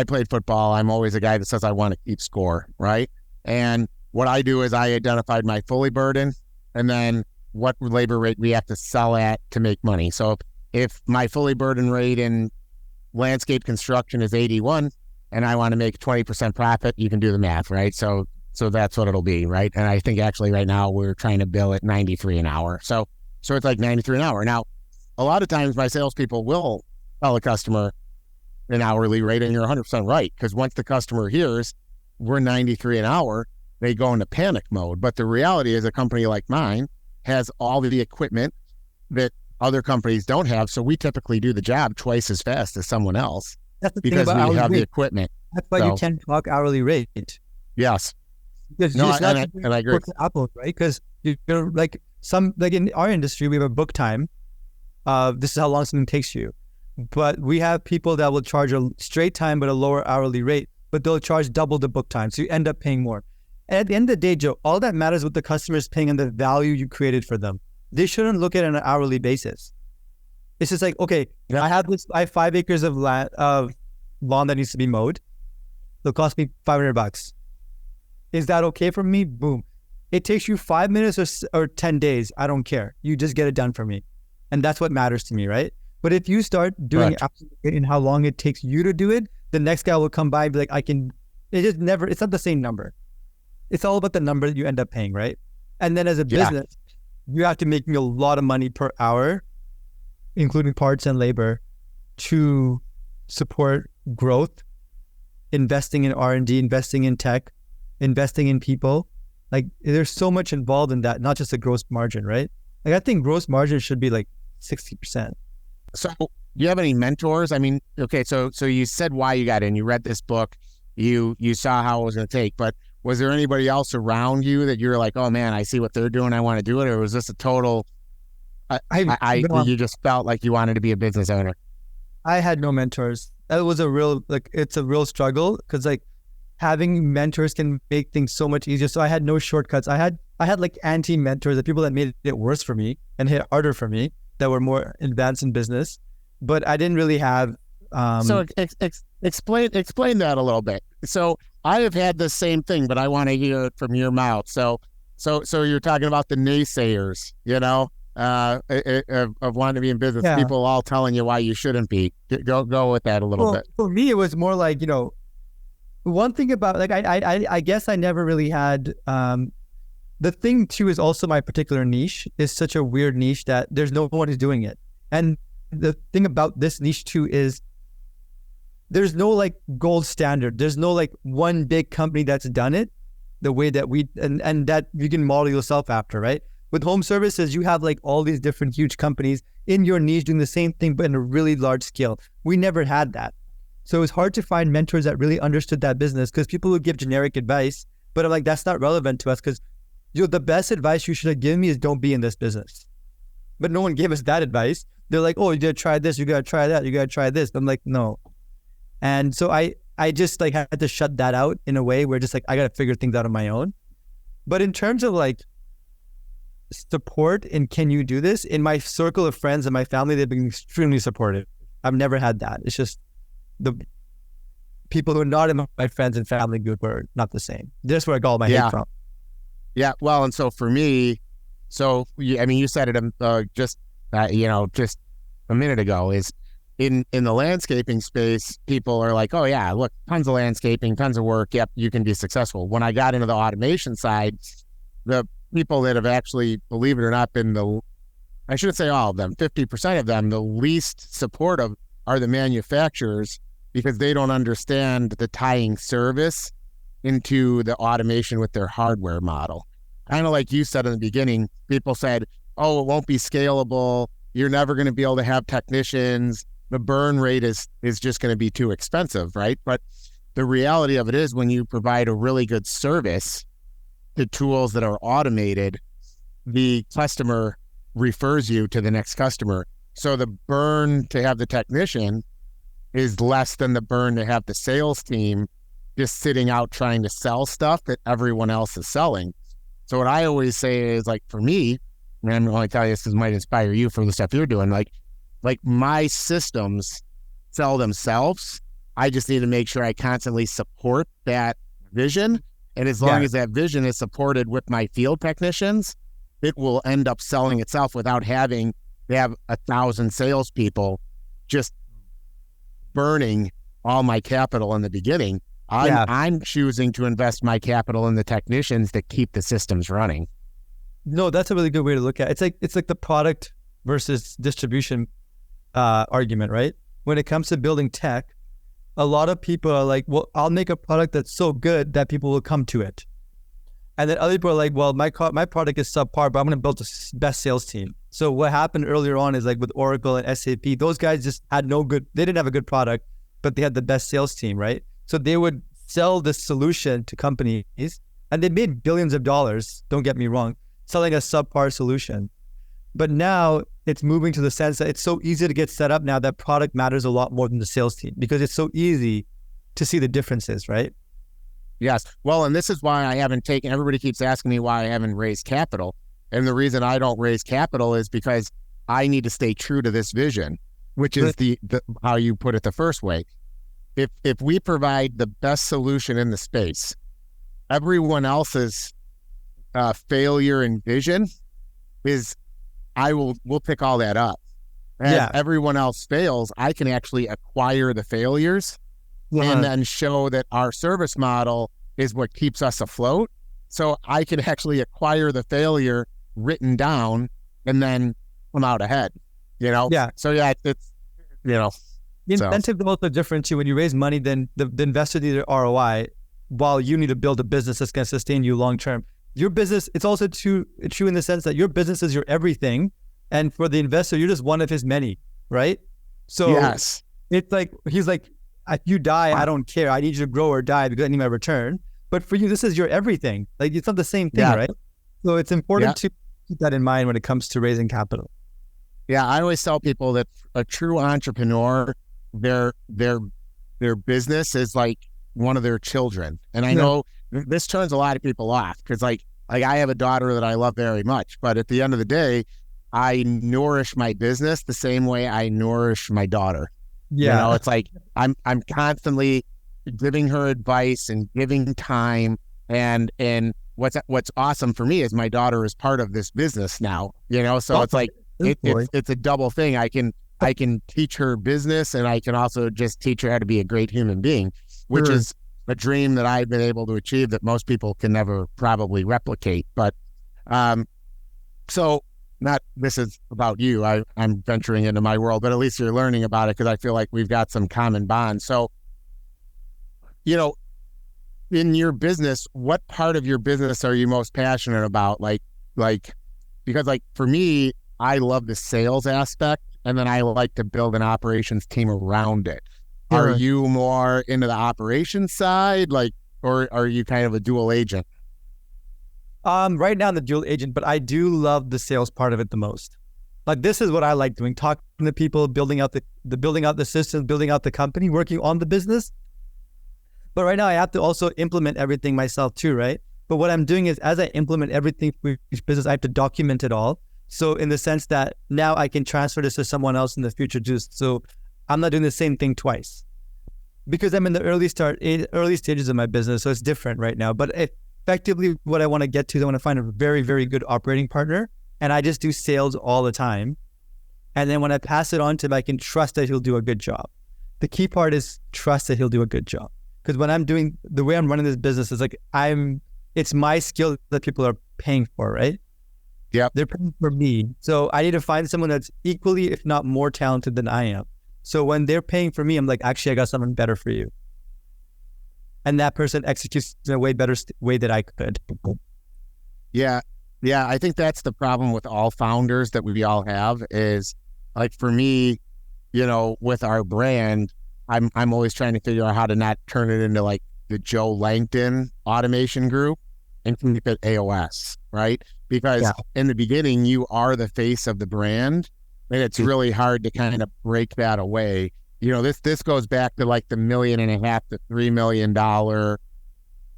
Speaker 1: played football. I'm always a guy that says I want to keep score, right? And what I do is I identified my fully burdened and then what labor rate we have to sell at to make money. So if my fully burdened rate in landscape construction is 81 and I want to make 20% profit, you can do the math, right? So that's what it'll be, right? And I think actually right now we're trying to bill at 93 an hour. So it's 93 an hour. Now, a lot of times my salespeople will tell a customer an hourly rate, and you're 100% right, because once the customer hears we're 93 an hour, they go into panic mode. But the reality is a company like mine has all of the equipment, that other companies don't have. So we typically do the job twice as fast as someone else
Speaker 2: That's the thing
Speaker 1: because
Speaker 2: about
Speaker 1: we
Speaker 2: hourly
Speaker 1: have the
Speaker 2: rate.
Speaker 1: equipment.
Speaker 2: That's why you can't talk hourly rate.
Speaker 1: Yes.
Speaker 2: Because
Speaker 1: No,
Speaker 2: it's not
Speaker 1: and I agree.
Speaker 2: apples, right? Because you're like in our industry, we have a book time. This is how long something takes you. But we have people that will charge a straight time but a lower hourly rate, but they'll charge double the book time. So you end up paying more. And at the end of the day, Joe, all that matters what the customer is paying and the value you created for them. They shouldn't look at it on an hourly basis. It's just like, okay, I have 5 acres of lawn that needs to be mowed. It'll cost me $500. Is that okay for me? Boom. It takes you 5 minutes or 10 days. I don't care. You just get it done for me. And that's what matters to me, right? But if you start doing it in how long it takes you to do it, the next guy will come by and be like, it's not the same number. It's all about the number that you end up paying, right? And then as a business, you have to make me a lot of money per hour, including parts and labor, to support growth, investing in R&D, investing in tech, investing in people. Like there's so much involved in that, not just the gross margin, right? Like I think gross margin should be like 60%.
Speaker 1: So do you have any mentors? I mean, okay, so you said why you got in. You read this book. You saw how it was going to take. But was there anybody else around you that you're like, oh man, I see what they're doing, I want to do it? Or was this a total, you just felt like you wanted to be a business owner?
Speaker 2: I had no mentors. That was it's a real struggle because like having mentors can make things so much easier. So I had no shortcuts. I had like anti-mentors, the people that made it worse for me and hit harder for me, that were more advanced in business, but I didn't really have.
Speaker 1: So explain that a little bit. So I have had the same thing, but I want to hear it from your mouth. So you're talking about the naysayers, of wanting to be in business. Yeah. People all telling you why you shouldn't be. Go with that a little bit.
Speaker 2: For me, it was more like one thing about like I guess I never really had. The thing too is also my particular niche is such a weird niche that there's no one who's doing it. And the thing about this niche too is there's no like gold standard. There's no like one big company that's done it the way that and that you can model yourself after, right? With home services, you have like all these different huge companies in your niche doing the same thing, but in a really large scale. We never had that. So it was hard to find mentors that really understood that business because people would give generic advice, but I'm like, that's not relevant to us because the best advice you should have given me is don't be in this business. But no one gave us that advice. They're like, oh, you gotta try this, you gotta try that, you gotta try this. I'm like, no. And so I just like had to shut that out in a way where just like, I gotta figure things out on my own. But in terms of like support and can you do this, in my circle of friends and my family, they've been extremely supportive. I've never had that. It's just the people who are not in my friends and family group are not the same. That's where I got all my hate from.
Speaker 1: Yeah, well, and so for me, you said it just a minute ago, is in the landscaping space, people are like, oh yeah, look, tons of landscaping, tons of work, yep, you can be successful. When I got into the automation side, the people that have actually, believe it or not, been I shouldn't say all of them, 50% of them, the least supportive are the manufacturers because they don't understand the tying service into the automation with their hardware model. Kind of like you said in the beginning, people said, oh, it won't be scalable. You're never going to be able to have technicians. The burn rate is just going to be too expensive, right? But the reality of it is when you provide a really good service to tools that are automated, the customer refers you to the next customer. So the burn to have the technician is less than the burn to have the sales team just sitting out trying to sell stuff that everyone else is selling. So what I always say is, like, for me, and I'm only telling you this because it might inspire you for the stuff you're doing, like my systems sell themselves. I just need to make sure I constantly support that vision. And as long as that vision is supported with my field technicians, it will end up selling itself without having to have 1,000 salespeople just burning all my capital in the beginning. I'm choosing to invest my capital in the technicians that keep the systems running.
Speaker 2: No, that's a really good way to look at it. It's like the product versus distribution argument, right? When it comes to building tech, a lot of people are like, well, I'll make a product that's so good that people will come to it. And then other people are like, well, my product is subpar, but I'm going to build the best sales team. So what happened earlier on is like with Oracle and SAP, those guys just had they didn't have a good product, but they had the best sales team, right? So they would sell this solution to companies and they made billions of dollars, don't get me wrong, selling a subpar solution. But now it's moving to the sense that it's so easy to get set up now that product matters a lot more than the sales team because it's so easy to see the differences, right?
Speaker 1: Yes. Well, and this is why I haven't taken, everybody keeps asking me why I haven't raised capital. And the reason I don't raise capital is because I need to stay true to this vision, which is the how you put it the first way. If we provide the best solution in the space, everyone else's failure and vision is we'll pick all that up. As everyone else fails, I can actually acquire the failures and then show that our service model is what keeps us afloat. So I can actually acquire the failure written down and then come out ahead, you know?
Speaker 2: Yeah.
Speaker 1: So yeah, it's, you know.
Speaker 2: The incentive is also different too. When you raise money, then the investor needs ROI while you need to build a business that's going to sustain you long term. Your business, it's also true in the sense that your business is your everything. And for the investor, you're just one of his many, right? So
Speaker 1: yes.
Speaker 2: It's like, he's like, if you die, I don't care. I need you to grow or die because I need my return. But for you, this is your everything. Like, it's not the same thing, right? So it's important to keep that in mind when it comes to raising capital.
Speaker 1: Yeah, I always tell people that a true entrepreneur, their business is like one of their children. And I know this turns a lot of people off because like I have a daughter that I love very much, but at the end of the day, I nourish my business the same way I nourish my daughter. Yeah. You know, it's like I'm constantly giving her advice and giving time, and what's awesome for me is my daughter is part of this business now, you know, so it's like it's a double thing. I can teach her business, and I can also just teach her how to be a great human being, which is a dream that I've been able to achieve that most people can never probably replicate. But so not this is about you. I'm venturing into my world, but at least you're learning about it because I feel like we've got some common bonds. So, you know, in your business, what part of your business are you most passionate about? Like, because like for me, I love the sales aspect, and then I like to build an operations team around it. Are you more into the operations side, like, or are you kind of a dual agent?
Speaker 2: Right now I'm the dual agent, but I do love the sales part of it the most. Like, this is what I like doing, talking to people, building out the systems, building out the company, working on the business. But right now I have to also implement everything myself too, right? But what I'm doing is, as I implement everything for each business, I have to document it all. So in the sense that now I can transfer this to someone else in the future too. So I'm not doing the same thing twice because I'm in the early stages of my business. So it's different right now. But effectively what I want to get to is I want to find a very, very good operating partner. And I just do sales all the time. And then when I pass it on to him, I can trust that he'll do a good job. The key part is trust that he'll do a good job. Because when I'm doing, the way I'm running this business is like, it's my skill that people are paying for, right?
Speaker 1: Yeah.
Speaker 2: They're paying for me. So I need to find someone that's equally, if not more talented than I am. So when they're paying for me, I'm like, actually, I got something better for you. And that person executes in a way better way that I could.
Speaker 1: Yeah. Yeah. I think that's the problem with all founders that we all have is like, for me, you know, with our brand, I'm always trying to figure out how to not turn it into like the Joe Langton automation group and keep it AOS, right? Because in the beginning, you are the face of the brand, and it's really hard to kind of break that away. You know, this goes back to like the $1.5 million to $3 million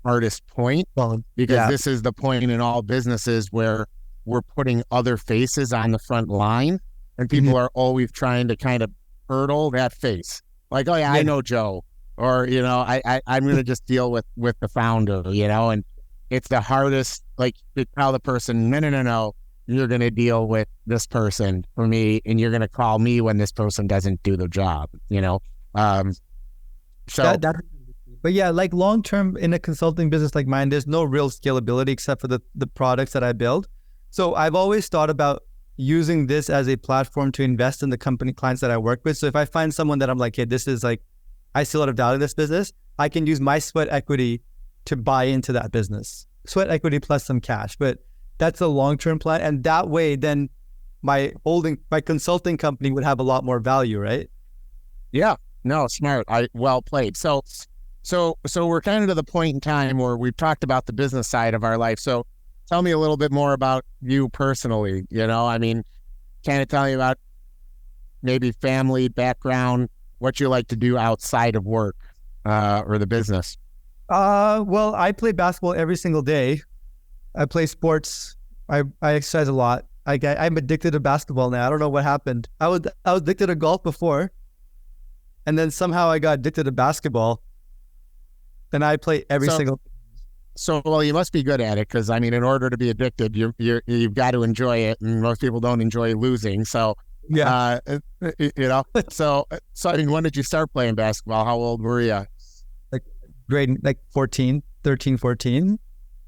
Speaker 1: hardest point, because this is the point in all businesses where we're putting other faces on the front line, and people are always trying to kind of hurdle that face. Like, oh yeah, I know Joe, or, you know, I'm going to just deal with the founder, you know, and it's the hardest, like, to tell the person, no, you're going to deal with this person for me, and you're going to call me when this person doesn't do the job, you know?
Speaker 2: But yeah, like long-term in a consulting business like mine, there's no real scalability except for the products that I build. So I've always thought about using this as a platform to invest in the company clients that I work with. So if I find someone that I'm like, hey, this is like, I see a lot of value in this business, I can use my sweat equity to buy into that business. Sweat equity plus some cash, but that's a long-term plan. And that way, then my consulting company would have a lot more value, right?
Speaker 1: Yeah, no, smart. Well played. So we're kind of to the point in time where we've talked about the business side of our life. So tell me a little bit more about you personally. I mean, kind of tell me about maybe family background, what you like to do outside of work or the business.
Speaker 2: Well, I play basketball every single day. I play sports. I exercise a lot. I'm addicted to basketball now. I don't know what happened. I was addicted to golf before, and then somehow I got addicted to basketball. Then I play every single.
Speaker 1: So, well, you must be good at it because, I mean, in order to be addicted, you've got to enjoy it, and most people don't enjoy losing. So,
Speaker 2: yeah,
Speaker 1: So I mean, when did you start playing basketball? How old were you?
Speaker 2: Like 13, 14.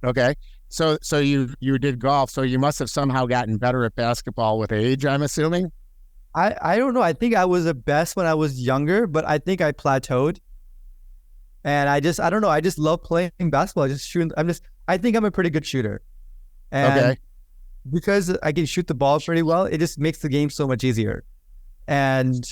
Speaker 1: Okay. So you did golf. So you must have somehow gotten better at basketball with age, I'm assuming.
Speaker 2: I don't know. I think I was the best when I was younger, but I think I plateaued. And I don't know. I just love playing basketball. I think I'm a pretty good shooter. And because I can shoot the ball pretty well, it just makes the game so much easier. And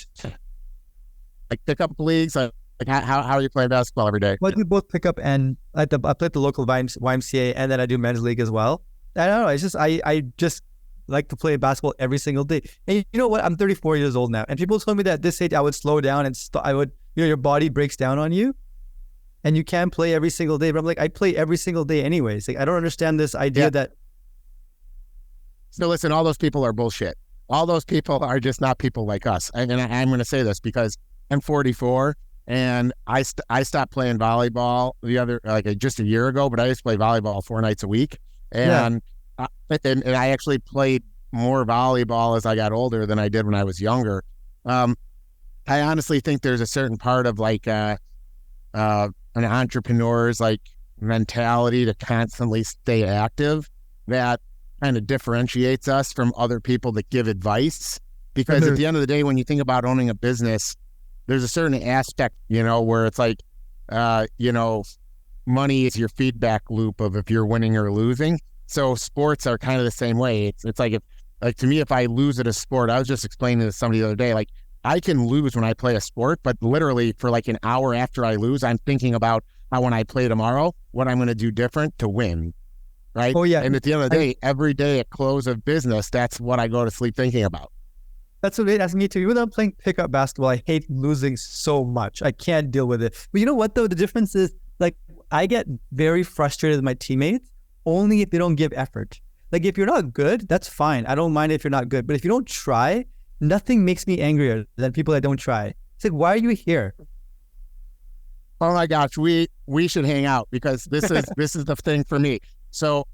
Speaker 1: like pickup leagues, like how are you playing basketball every day?
Speaker 2: Well, we both pick up, and I play at the local YMCA, and then I do men's league as well. I don't know. It's just I just like to play basketball every single day. And you know what? I'm 34 years old now, and people told me that at this age I would slow down and I would, your body breaks down on you, and you can't play every single day. But I'm like, I play every single day anyways. Like, I don't understand this idea that.
Speaker 1: So listen, all those people are bullshit. All those people are just not people like us. And I'm going to say this because I'm 44. And I stopped playing volleyball just a year ago, but I used to play volleyball 4 nights a week. And I actually played more volleyball as I got older than I did when I was younger. I honestly think there's a certain part of like an entrepreneur's like mentality to constantly stay active that kind of differentiates us from other people that give advice. Because at the end of the day, when you think about owning a business, there's a certain aspect, where it's like, money is your feedback loop of if you're winning or losing. So sports are kind of the same way. It's like to me, if I lose at a sport, I was just explaining to somebody the other day, like I can lose when I play a sport, but literally for like an hour after I lose, I'm thinking about how when I play tomorrow, what I'm going to do different to win. Right.
Speaker 2: Oh yeah.
Speaker 1: And at the end of the day, every day at close of business, that's what I go to sleep thinking about.
Speaker 2: That's me too. Even though I'm playing pickup basketball, I hate losing so much. I can't deal with it. But you know what though? The difference is like I get very frustrated with my teammates only if they don't give effort. Like if you're not good, that's fine. I don't mind if you're not good. But if you don't try, nothing makes me angrier than people that don't try. It's like, why are you here?
Speaker 1: Oh my gosh, we should hang out because this is the thing for me. So,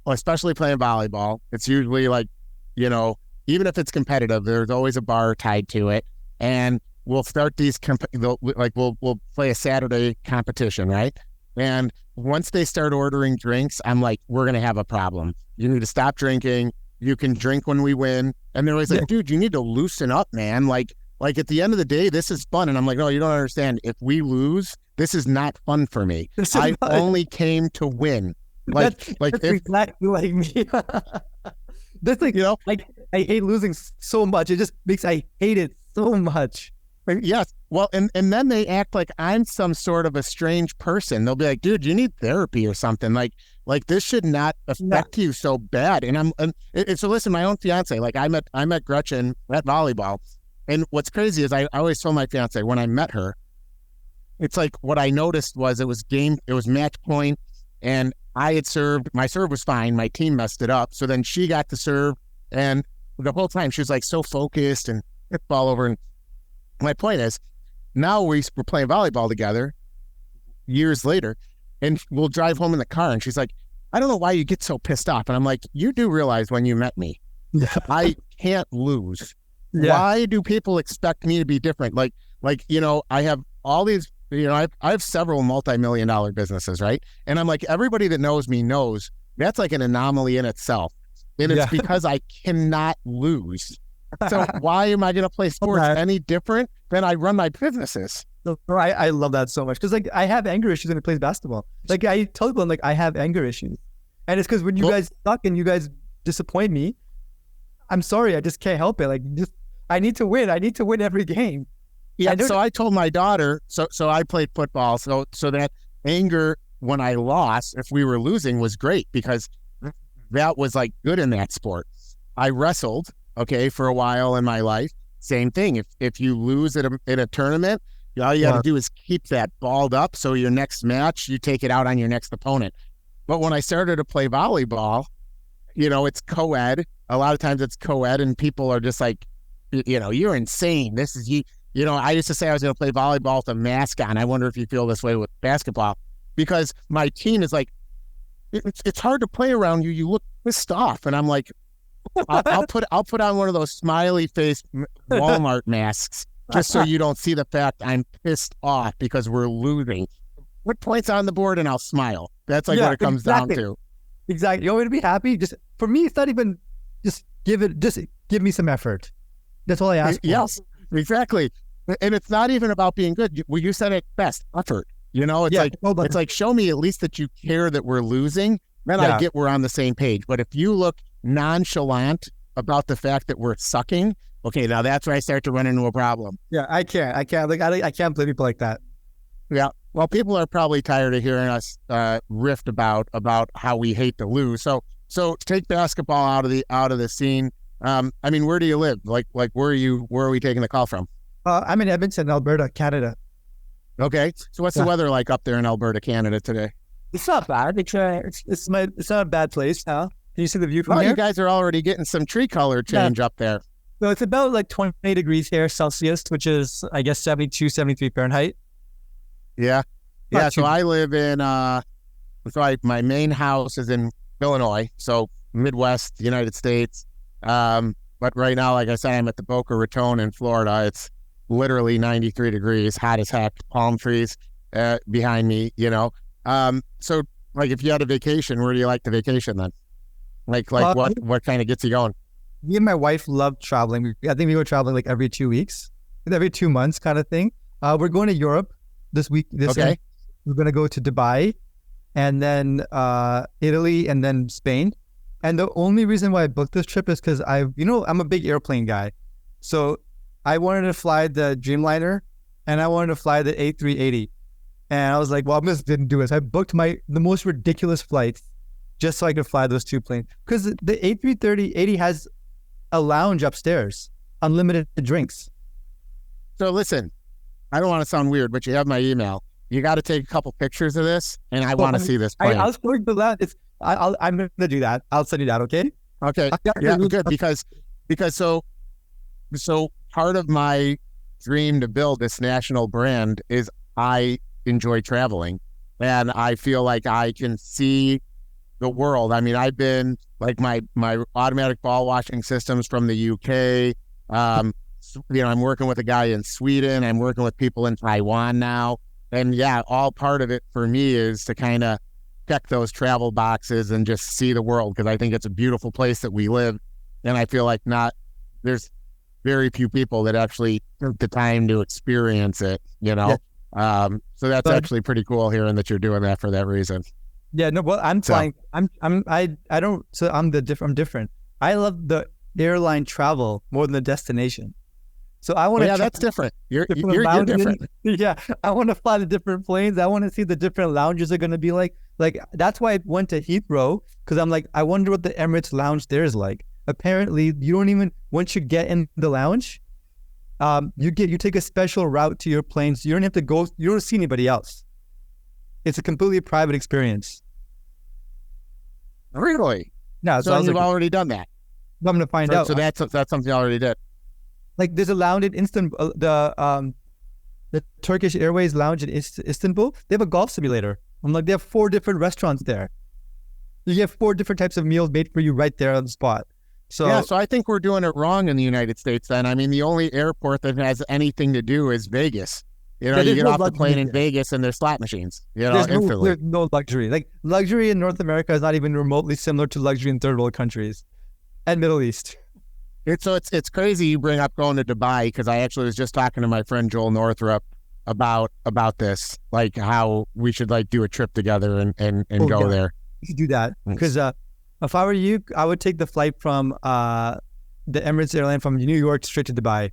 Speaker 1: especially playing volleyball, it's usually like, even if it's competitive, there's always a bar tied to it. And we'll start these, we'll play a Saturday competition, right? And once they start ordering drinks, I'm like, we're going to have a problem. You need to stop drinking. You can drink when we win. And they're always like, dude, you need to loosen up, man. Like at the end of the day, this is fun. And I'm like, no, you don't understand. If we lose, this is not fun for me. I only came to win. That's
Speaker 2: exactly like me. That's like, like I hate losing so much. It just makes I hate it so much.
Speaker 1: Yes. Well, and then they act like I'm some sort of a strange person. They'll be like, dude, you need therapy or something. Like this should not affect you so bad. And so listen, my own fiance, like I met Gretchen at volleyball. And what's crazy is I always told my fiance when I met her, it's like what I noticed was it was match point, and I had served, my serve was fine, my team messed it up. So then she got to serve, and the whole time she was like so focused and hit the ball over. And my point is, now we're playing volleyball together years later, and we'll drive home in the car, and she's like, I don't know why you get so pissed off. And I'm like, you do realize when you met me, I can't lose. Yeah. Why do people expect me to be different? Like, I have all these, I have several multi-million-dollar businesses, right? And I'm like, everybody that knows me knows that's like an anomaly in itself. And it's because I cannot lose. So why am I going to play sports any different than I run my businesses?
Speaker 2: I love that so much because like I have anger issues when I play basketball. Like I tell people, like I have anger issues, and it's because when you guys suck and you guys disappoint me, I'm sorry, I just can't help it. Like, just I need to win. I need to win every game.
Speaker 1: Yeah. So I told my daughter. So I played football. So that anger when I lost, if we were losing, was great because that was like good in that sport. I wrestled, okay, for a while in my life. Same thing. If you lose in a tournament, all you got to do is keep that balled up. So your next match, you take it out on your next opponent. But when I started to play volleyball, it's co-ed. A lot of times it's co-ed and people are just like, you're insane. This is you. I used to say I was going to play volleyball with a mask on. I wonder if you feel this way with basketball because my team is like, it's hard to play around you. You look pissed off. And I'm like, I'll put on one of those smiley face Walmart masks just so you don't see the fact I'm pissed off because we're losing. Put points on the board and I'll smile. That's like what it comes down to.
Speaker 2: Exactly. You want me to be happy? Just for me, it's not even just give me some effort. That's all I ask for.
Speaker 1: Yes, exactly. And it's not even about being good. Well, you said it best, effort. It's like show me at least that you care that we're losing. Then I get we're on the same page. But if you look nonchalant about the fact that we're sucking, okay, now that's where I start to run into a problem.
Speaker 2: Yeah, I can't. Like I can't believe people like that.
Speaker 1: Yeah. Well, people are probably tired of hearing us riff about how we hate to lose. So take basketball out of the scene. Where do you live? Like where are we taking the call from?
Speaker 2: I'm in Edmonton, Alberta, Canada.
Speaker 1: Okay. So what's the weather like up there in Alberta, Canada today?
Speaker 2: It's not bad. It's not a bad place now. Can you see the view from here?
Speaker 1: You guys are already getting some tree color change up there.
Speaker 2: So it's about like 20 degrees here Celsius, which is, I guess, 72, 73 Fahrenheit.
Speaker 1: Yeah. Yeah. So I live in, my main house is in Illinois, so Midwest, United States. But right now, like I said, I'm at the Boca Raton in Florida. It's literally 93 degrees, hot as heck, palm trees behind me, So like if you had a vacation, where do you like the vacation then? Like what kind of gets you going?
Speaker 2: Me and my wife love traveling. I think we go traveling like every 2 weeks, every 2 months kind of thing. We're going to Europe this week.
Speaker 1: Okay.
Speaker 2: We're going to go to Dubai and then Italy and then Spain. And the only reason why I booked this trip is because I'm a big airplane guy. So I wanted to fly the Dreamliner and I wanted to fly the A380. And I was like, well, I just didn't do it. So I booked the most ridiculous flights just so I could fly those two planes. Because the A380 has a lounge upstairs, unlimited drinks. So
Speaker 1: listen, I don't want to sound weird, but you have my email. You got to take a couple pictures of this, and I want to see this plane.
Speaker 2: I was going to that. I'm going to do that. I'll send you that, okay?
Speaker 1: Okay. Yeah, good. Because so part of my dream to build this national brand is I enjoy traveling, and I feel like I can see the world. I mean, I've been like my automatic ball washing systems from the UK. I'm working with a guy in Sweden. I'm working with people in Taiwan now. And yeah, all part of it for me is to kind of check those travel boxes and just see the world, because I think it's a beautiful place that we live. And I feel like there's very few people that actually took the time to experience it, Yeah. So that's actually pretty cool hearing that you're doing that for that reason.
Speaker 2: Yeah, no, well, I'm flying. I'm different. I love the airline travel more than the destination. So I want to.
Speaker 1: Yeah, that's different. You're different.
Speaker 2: Yeah, I want to fly the different planes. I want to see the different lounges are going to be like. Like that's why I went to Heathrow, because I'm like, I wonder what the Emirates lounge there is like. Apparently, you don't even once you get in the lounge, you take a special route to your plane, so you don't have to go. You don't see anybody else. It's a completely private experience.
Speaker 1: Really?
Speaker 2: No,
Speaker 1: so you've already done that.
Speaker 2: I'm going to find out.
Speaker 1: So that's something you already did.
Speaker 2: Like there's a lounge in Istanbul, the Turkish Airways lounge in Istanbul. They have a golf simulator. I'm like, they have 4 different restaurants there. You get 4 different types of meals made for you right there on the spot. So
Speaker 1: yeah, so I think we're doing it wrong in the United States then. I mean, the only airport that has anything to do is Vegas. You get off the plane in Vegas and there's slot machines, instantly.
Speaker 2: There's no luxury. Like luxury in North America is not even remotely similar to luxury in third world countries and Middle East.
Speaker 1: It's crazy you bring up going to Dubai, because I actually was just talking to my friend Joel Northrup about this, like how we should like do a trip together and go there.
Speaker 2: You should do that, because if I were you, I would take the flight from the Emirates airline from New York straight to Dubai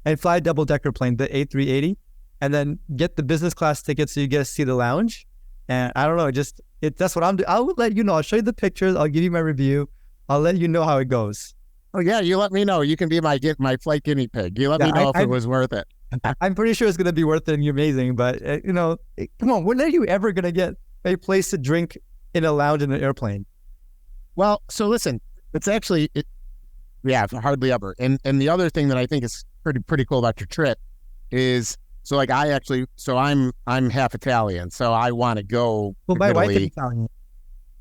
Speaker 2: and fly a double-decker plane, the A380, and then get the business class ticket so you get to see the lounge. And I don't know, that's what I'm doing. I'll let you know. I'll show you the pictures. I'll give you my review. I'll let you know how it goes.
Speaker 1: Oh yeah, you let me know. You can be my flight guinea pig. You let me know if it was worth it.
Speaker 2: I'm pretty sure it's going to be worth it and you're amazing, but come on, when are you ever going to get a place to drink in a lounge in an airplane?
Speaker 1: Well, so listen, it's actually, hardly ever. And the other thing that I think is pretty cool about your trip is, so like I'm half Italian, so I want to go
Speaker 2: Well, my
Speaker 1: to
Speaker 2: wife is
Speaker 1: Italy.
Speaker 2: Italian.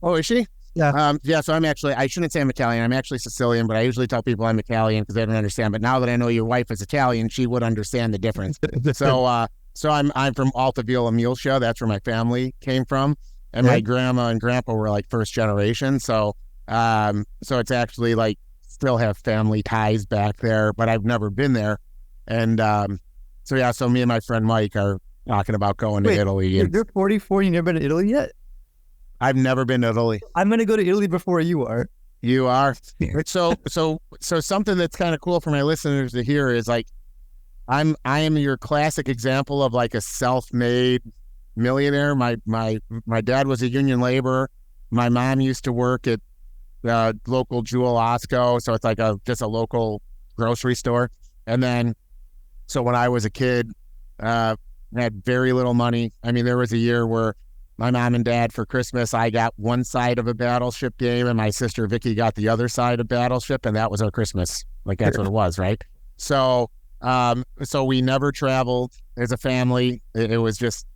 Speaker 1: Oh, is she?
Speaker 2: Yeah.
Speaker 1: So I shouldn't say I'm Italian. I'm actually Sicilian, but I usually tell people I'm Italian because they don't understand. But now that I know your wife is Italian, she would understand the difference. So I'm from Altavilla Mulcia. That's where my family came from. And my grandma and grandpa were like first generation. So it's actually like still have family ties back there, but I've never been there. And so me and my friend Mike are talking about going to Italy.
Speaker 2: You're 44, you never been to Italy yet?
Speaker 1: I've never been to Italy.
Speaker 2: I'm going to go to Italy before you are.
Speaker 1: You are? So something that's kind of cool for my listeners to hear is like, I am your classic example of like a self-made millionaire. My dad was a union laborer. My mom used to work at the local Jewel Osco. So it's like just a local grocery store. And then, so when I was a kid, I had very little money. I mean, there was a year where my mom and dad for Christmas, I got one side of a Battleship game and my sister Vicky got the other side of Battleship, and that was our Christmas. Like that's what it was, right? So we never traveled as a family. It was just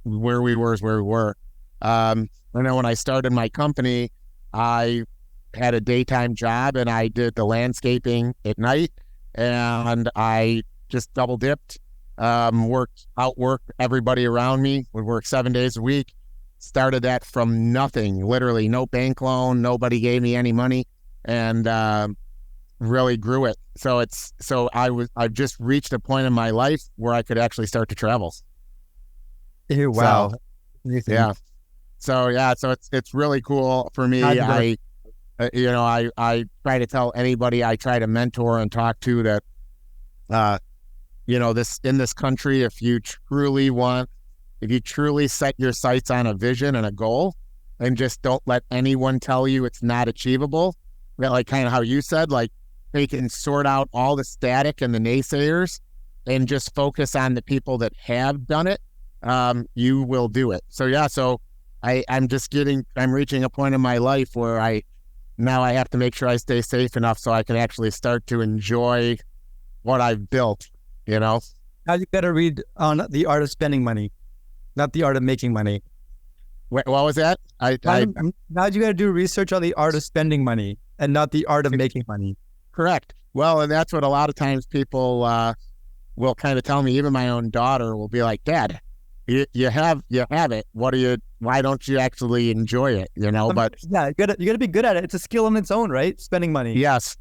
Speaker 1: where we were is where we were. And then when I started my company, I had a daytime job and I did the landscaping at night, and I just double dipped, outworked everybody around me, would work 7 days a week. Started that from nothing, literally no bank loan, nobody gave me any money, and really grew it. I've just reached a point in my life where I could actually start to travel.
Speaker 2: Ew, wow.
Speaker 1: So it's really cool for me. I try to tell anybody I try to mentor and talk to that, in this country, if you truly set your sights on a vision and a goal and just don't let anyone tell you it's not achievable, that like kind of how you said, like they can sort out all the static and the naysayers and just focus on the people that have done it, you will do it. So I'm reaching a point in my life where I have to make sure I stay safe enough so I can actually start to enjoy what I've built, Now
Speaker 2: you got to read on the art of spending money, not the art of making money.
Speaker 1: What was that?
Speaker 2: Now you got to do research on the art of spending money and not the art of making money. Correct.
Speaker 1: Well, and that's what a lot of times people will kind of tell me. Even my own daughter will be like, "Dad, you have it. Why don't you actually enjoy it?" But
Speaker 2: yeah, you got to be good at it. It's a skill on its own, right? Spending money.
Speaker 1: Yes.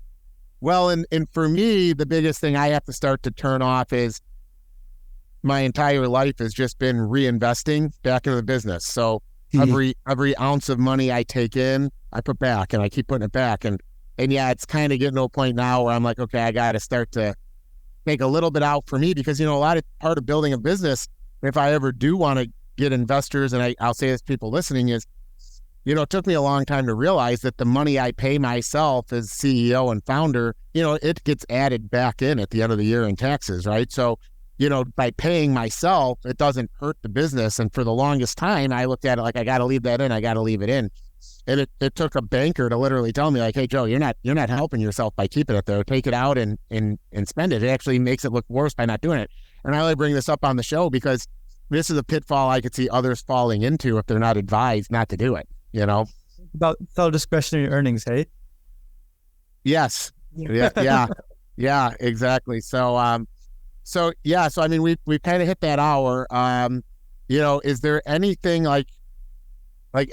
Speaker 1: Well, and for me, the biggest thing I have to start to turn off is my entire life has just been reinvesting back into the business. So every ounce of money I take in, I put back, and I keep putting it back. And it's kind of getting to a point now where I'm like, okay, I got to start to take a little bit out for me because, part of building a business, if I ever do want to get investors, and I'll say this to people listening is, it took me a long time to realize that the money I pay myself as CEO and founder, it gets added back in at the end of the year in taxes, right? So, by paying myself, it doesn't hurt the business. And for the longest time, I looked at it like, I got to leave that in. I got to leave it in. And it took a banker to literally tell me like, hey, Joe, you're not helping yourself by keeping it there. Take it out and spend it. It actually makes it look worse by not doing it. And I only bring this up on the show because this is a pitfall I could see others falling into if they're not advised not to do it,
Speaker 2: About discretionary earnings, hey?
Speaker 1: Yes. Yeah, exactly. So I mean, we kind of hit that hour. Is there anything like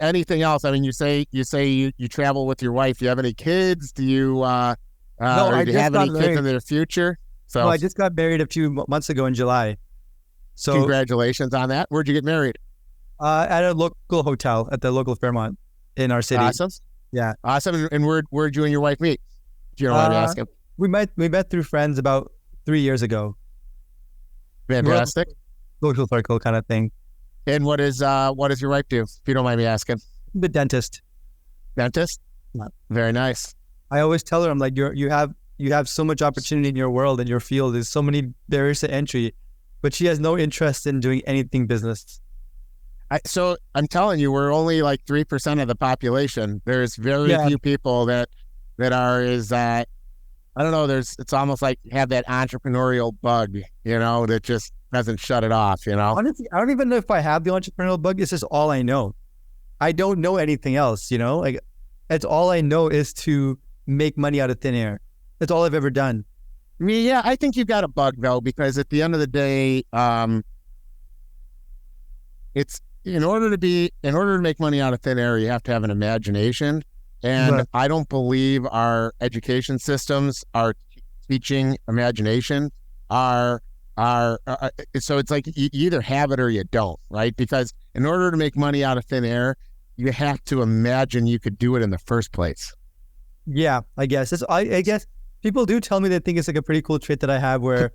Speaker 1: anything else? I mean, you say you travel with your wife. Do you have any kids? Do you do you have any kids in the future? So
Speaker 2: I just got married a few months ago in July. So
Speaker 1: congratulations on that. Where'd you get married?
Speaker 2: At a local hotel at the local Fairmont in our city.
Speaker 1: Awesome.
Speaker 2: Yeah.
Speaker 1: Awesome. And where'd you and your wife meet? Do you know what I'm asking?
Speaker 2: We met through friends about 3 years ago.
Speaker 1: Fantastic.
Speaker 2: Social circle kind of thing.
Speaker 1: And what does your wife do, if you don't mind me asking?
Speaker 2: The dentist.
Speaker 1: Dentist?
Speaker 2: Yeah.
Speaker 1: Very nice.
Speaker 2: I always tell her, I'm like, you have so much opportunity in your world and your field. There's so many barriers to entry, but she has no interest in doing anything business.
Speaker 1: So I'm telling you, we're only like 3% of the population. There's very few people that are I don't know. It's almost like have that entrepreneurial bug, that just doesn't shut it off.
Speaker 2: Honestly, I don't even know if I have the entrepreneurial bug. It's just all I know. I don't know anything else. Like it's all I know is to make money out of thin air. That's all I've ever done.
Speaker 1: I mean, yeah, I think you've got a bug though, because at the end of the day, it's in order to make money out of thin air, you have to have an imagination. And
Speaker 2: Right.
Speaker 1: I don't believe our education systems are teaching imagination. So it's like you either have it or you don't, right? Because in order to make money out of thin air, you have to imagine you could do it in the first place.
Speaker 2: Yeah, I guess. I guess people do tell me they think it's like a pretty cool trait that I have where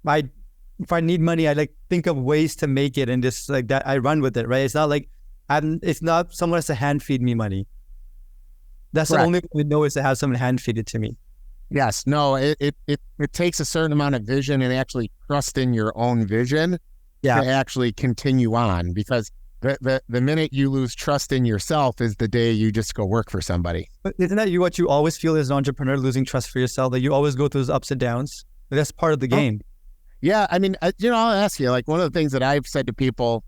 Speaker 2: if I need money, I like think of ways to make it and just like that, I run with it, right? It's not like it's not someone has to hand feed me money. That's
Speaker 1: Correct.
Speaker 2: the only way to know is to have someone hand feed it to me.
Speaker 1: Yes, no, it takes a certain amount of vision and actually trust in your own vision to actually continue on, because the minute you lose trust in yourself is the day you just go work for somebody.
Speaker 2: But isn't that what you always feel as an entrepreneur, losing trust for yourself? That you always go through those ups and downs? Like, that's part of the game.
Speaker 1: Yeah, I mean, I'll ask you, like, one of the things that I've said to people,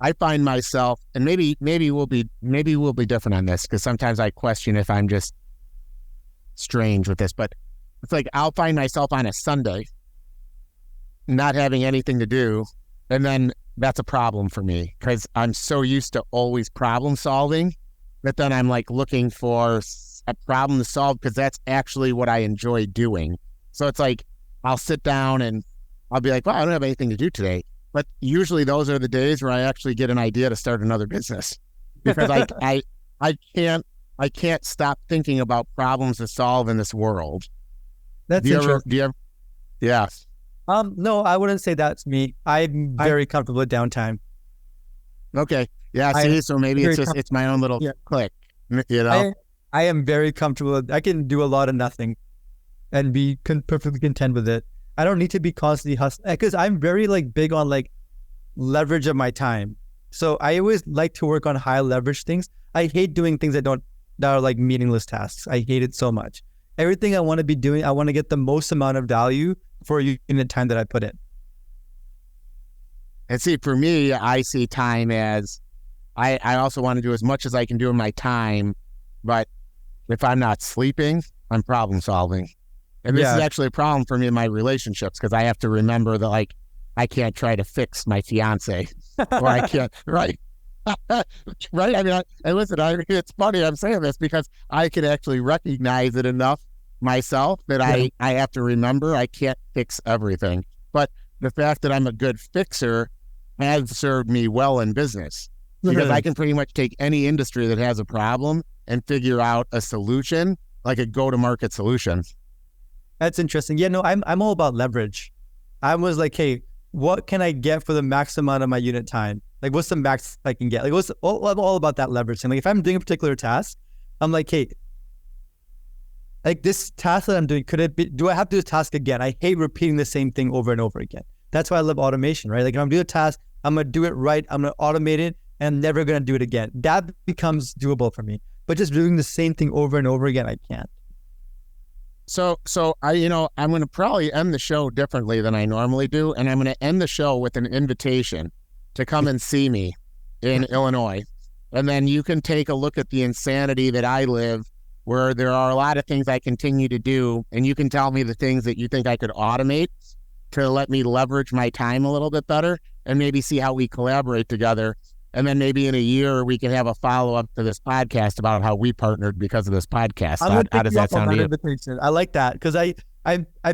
Speaker 1: I find myself, and maybe we'll be different on this, because sometimes I question if I'm just strange with this, but it's like I'll find myself on a Sunday not having anything to do, and then that's a problem for me, because I'm so used to always problem solving that then I'm like looking for a problem to solve, because that's actually what I enjoy doing. So it's like I'll sit down and I'll be like, well, I don't have anything to do today. But usually those are the days where I actually get an idea to start another business, because I can't stop thinking about problems to solve in this world.
Speaker 2: That's interesting.
Speaker 1: Yeah.
Speaker 2: No, I wouldn't say that's me. I'm very comfortable with downtime.
Speaker 1: Okay. Yeah. See, so maybe it's my own little click.
Speaker 2: I am very comfortable. I can do a lot of nothing and be perfectly content with it. I don't need to be constantly hustling, because I'm very like big on like leverage of my time. So I always like to work on high leverage things. I hate doing things that are like meaningless tasks. I hate it so much. Everything I want to be doing, I want to get the most amount of value for you in the time that I put in.
Speaker 1: And see, for me, I see time as I also want to do as much as I can do in my time, but if I'm not sleeping, I'm problem solving. And this is actually a problem for me in my relationships, because I have to remember that, like, I can't try to fix my fiance, or I can't, right? Right? I mean, it's funny I'm saying this, because I can actually recognize it enough myself that I have to remember I can't fix everything. But the fact that I'm a good fixer has served me well in business, because I can pretty much take any industry that has a problem and figure out a solution, like a go-to-market solution.
Speaker 2: That's interesting. Yeah, no, I'm all about leverage. I was like, hey, what can I get for the max amount of my unit time? Like, what's the max I can get? Like, I'm all about that leverage thing. Like, if I'm doing a particular task, I'm like, hey, like this task that I'm doing, do I have to do this task again? I hate repeating the same thing over and over again. That's why I love automation, right? Like, if I'm doing a task, I'm going to do it right. I'm going to automate it, and I'm never going to do it again. That becomes doable for me. But just doing the same thing over and over again, I can't.
Speaker 1: So I'm going to probably end the show differently than I normally do. And I'm going to end the show with an invitation to come and see me in Illinois. And then you can take a look at the insanity that I live, where there are a lot of things I continue to do. And you can tell me the things that you think I could automate to let me leverage my time a little bit better, and maybe see how we collaborate together. And then maybe in a year, we can have a follow-up to this podcast about how we partnered because of this podcast. How does that sound to you?
Speaker 2: I like that, because I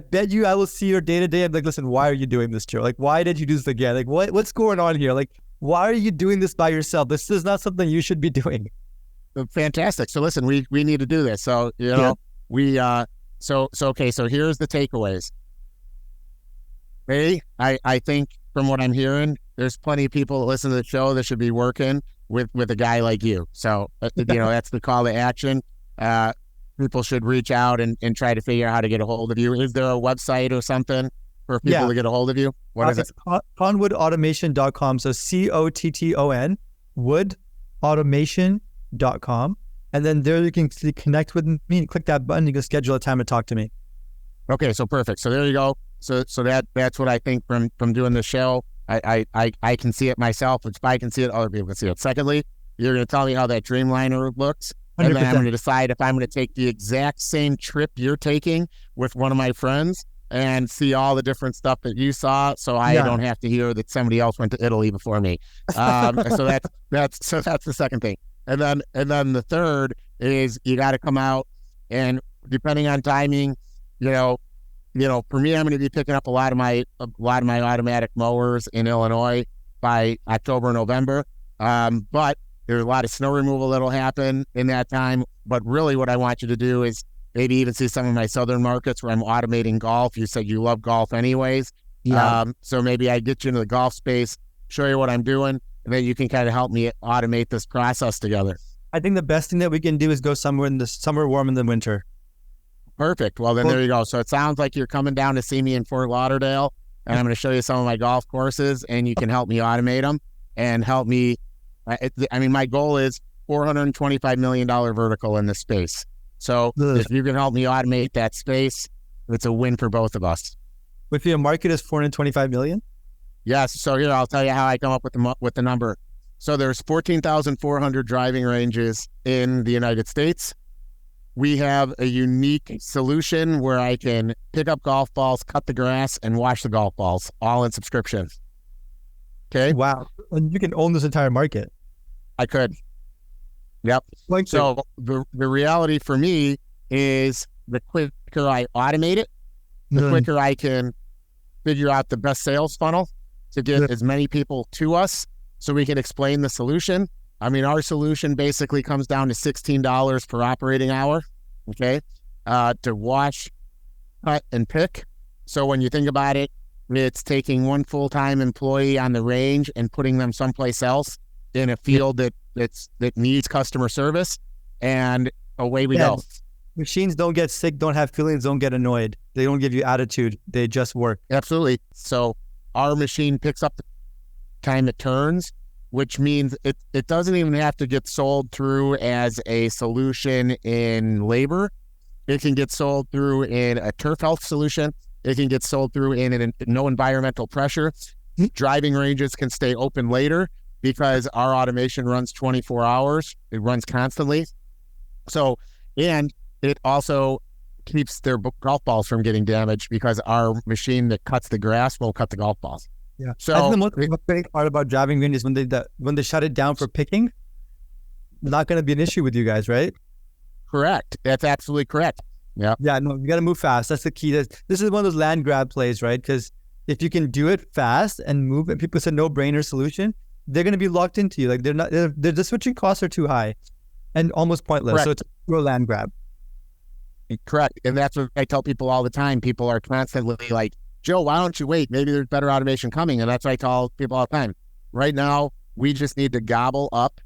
Speaker 2: bet you I will see your day-to-day. I'm like, listen, why are you doing this, Joe? Like, why did you do this again? Like, what's going on here? Like, why are you doing this by yourself? This is not something you should be doing.
Speaker 1: Fantastic. So listen, we need to do this. So, So here's the takeaways. I think from what I'm hearing, there's plenty of people that listen to the show that should be working with a guy like you. So, that's the call to action. People should reach out and try to figure out how to get a hold of you. Is there a website or something for people to get a hold of you? What is it?
Speaker 2: Conwoodautomation.com. So COTTON, woodautomation.com. And then there you can connect with me and click that button. You can schedule a time to talk to me.
Speaker 1: Okay, so perfect. So there you go. So that's what I think from doing the show. I can see it myself. If I can see it, other people can see it. Secondly, you're going to tell me how that Dreamliner looks. 100%. And then I'm going to decide if I'm going to take the exact same trip you're taking with one of my friends and see all the different stuff that you saw, so I don't have to hear that somebody else went to Italy before me. So that's the second thing. And then the third is you got to come out, and depending on timing, for me, I'm going to be picking up a lot of my automatic mowers in Illinois by October, November. But there's a lot of snow removal that'll happen in that time. But really what I want you to do is maybe even see some of my southern markets where I'm automating golf. You said you love golf anyways. Yeah. So maybe I get you into the golf space, show you what I'm doing, and then you can kind of help me automate this process together.
Speaker 2: I think the best thing that we can do is go somewhere in the summer, warm in the winter.
Speaker 1: Perfect. Well, then there you go. So it sounds like you're coming down to see me in Fort Lauderdale, and I'm going to show you some of my golf courses, and you can help me automate them and help me. My goal is $425 million vertical in this space. So if you can help me automate that space, it's a win for both of us.
Speaker 2: If your market is 425 million?
Speaker 1: Yes. So here, I'll tell you how I come up with the number. So there's 14,400 driving ranges in the United States. We have a unique solution where I can pick up golf balls, cut the grass, and wash the golf balls, all in subscription. Okay.
Speaker 2: Wow. And you can own this entire market.
Speaker 1: I could. Yep. So the reality for me is the quicker I automate it, the quicker I can figure out the best sales funnel to get as many people to us so we can explain the solution. Our solution basically comes down to $16 per operating hour, okay, to wash, cut, and pick. So when you think about it, it's taking one full-time employee on the range and putting them someplace else in a field that needs customer service, and away we go.
Speaker 2: Machines don't get sick, don't have feelings, don't get annoyed. They don't give you attitude. They just work.
Speaker 1: Absolutely. So our machine picks up the time it turns, which means it doesn't even have to get sold through as a solution in labor. It can get sold through in a turf health solution. It can get sold through in no environmental pressure. Driving ranges can stay open later because our automation runs 24 hours. It runs constantly. So, and it also keeps their golf balls from getting damaged because our machine that cuts the grass will cut the golf balls.
Speaker 2: Yeah. So I think the most frustrating part about driving range is when they shut it down for picking. Not going to be an issue with you guys, right?
Speaker 1: Correct. That's absolutely correct. Yeah.
Speaker 2: Yeah. No, you got to move fast. That's the key. This is one of those land grab plays, right? Because if you can do it fast and move, and people say no-brainer solution, they're going to be locked into you. Like the switching costs are too high and almost pointless. Correct. So it's a land grab.
Speaker 1: Correct. And that's what I tell people all the time. People are constantly like, Joe, why don't you wait? Maybe there's better automation coming. And that's what I tell people all the time. Right now, we just need to gobble up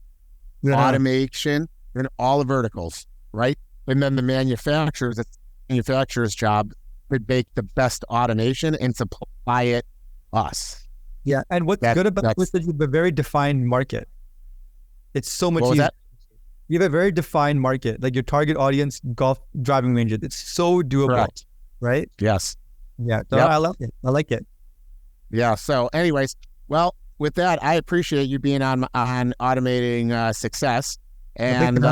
Speaker 1: automation in all the verticals, right? And then the manufacturer's job would make the best automation and supply it us.
Speaker 2: Yeah. And what's good about this is you have a very defined market. It's so much easier. You have a very defined market, like your target audience, golf driving ranges. It's so doable, correct, right?
Speaker 1: Yes.
Speaker 2: Yeah. So yep. I love it. I like it.
Speaker 1: Yeah. So anyways, well, with that, I appreciate you being on automating success. And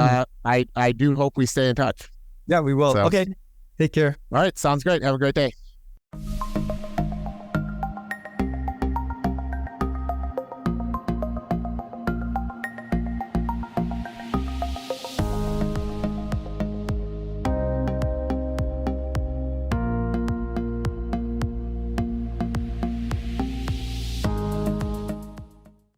Speaker 1: I do hope we stay in touch.
Speaker 2: Yeah, we will. So. Okay. Take care.
Speaker 1: All right. Sounds great. Have a great day.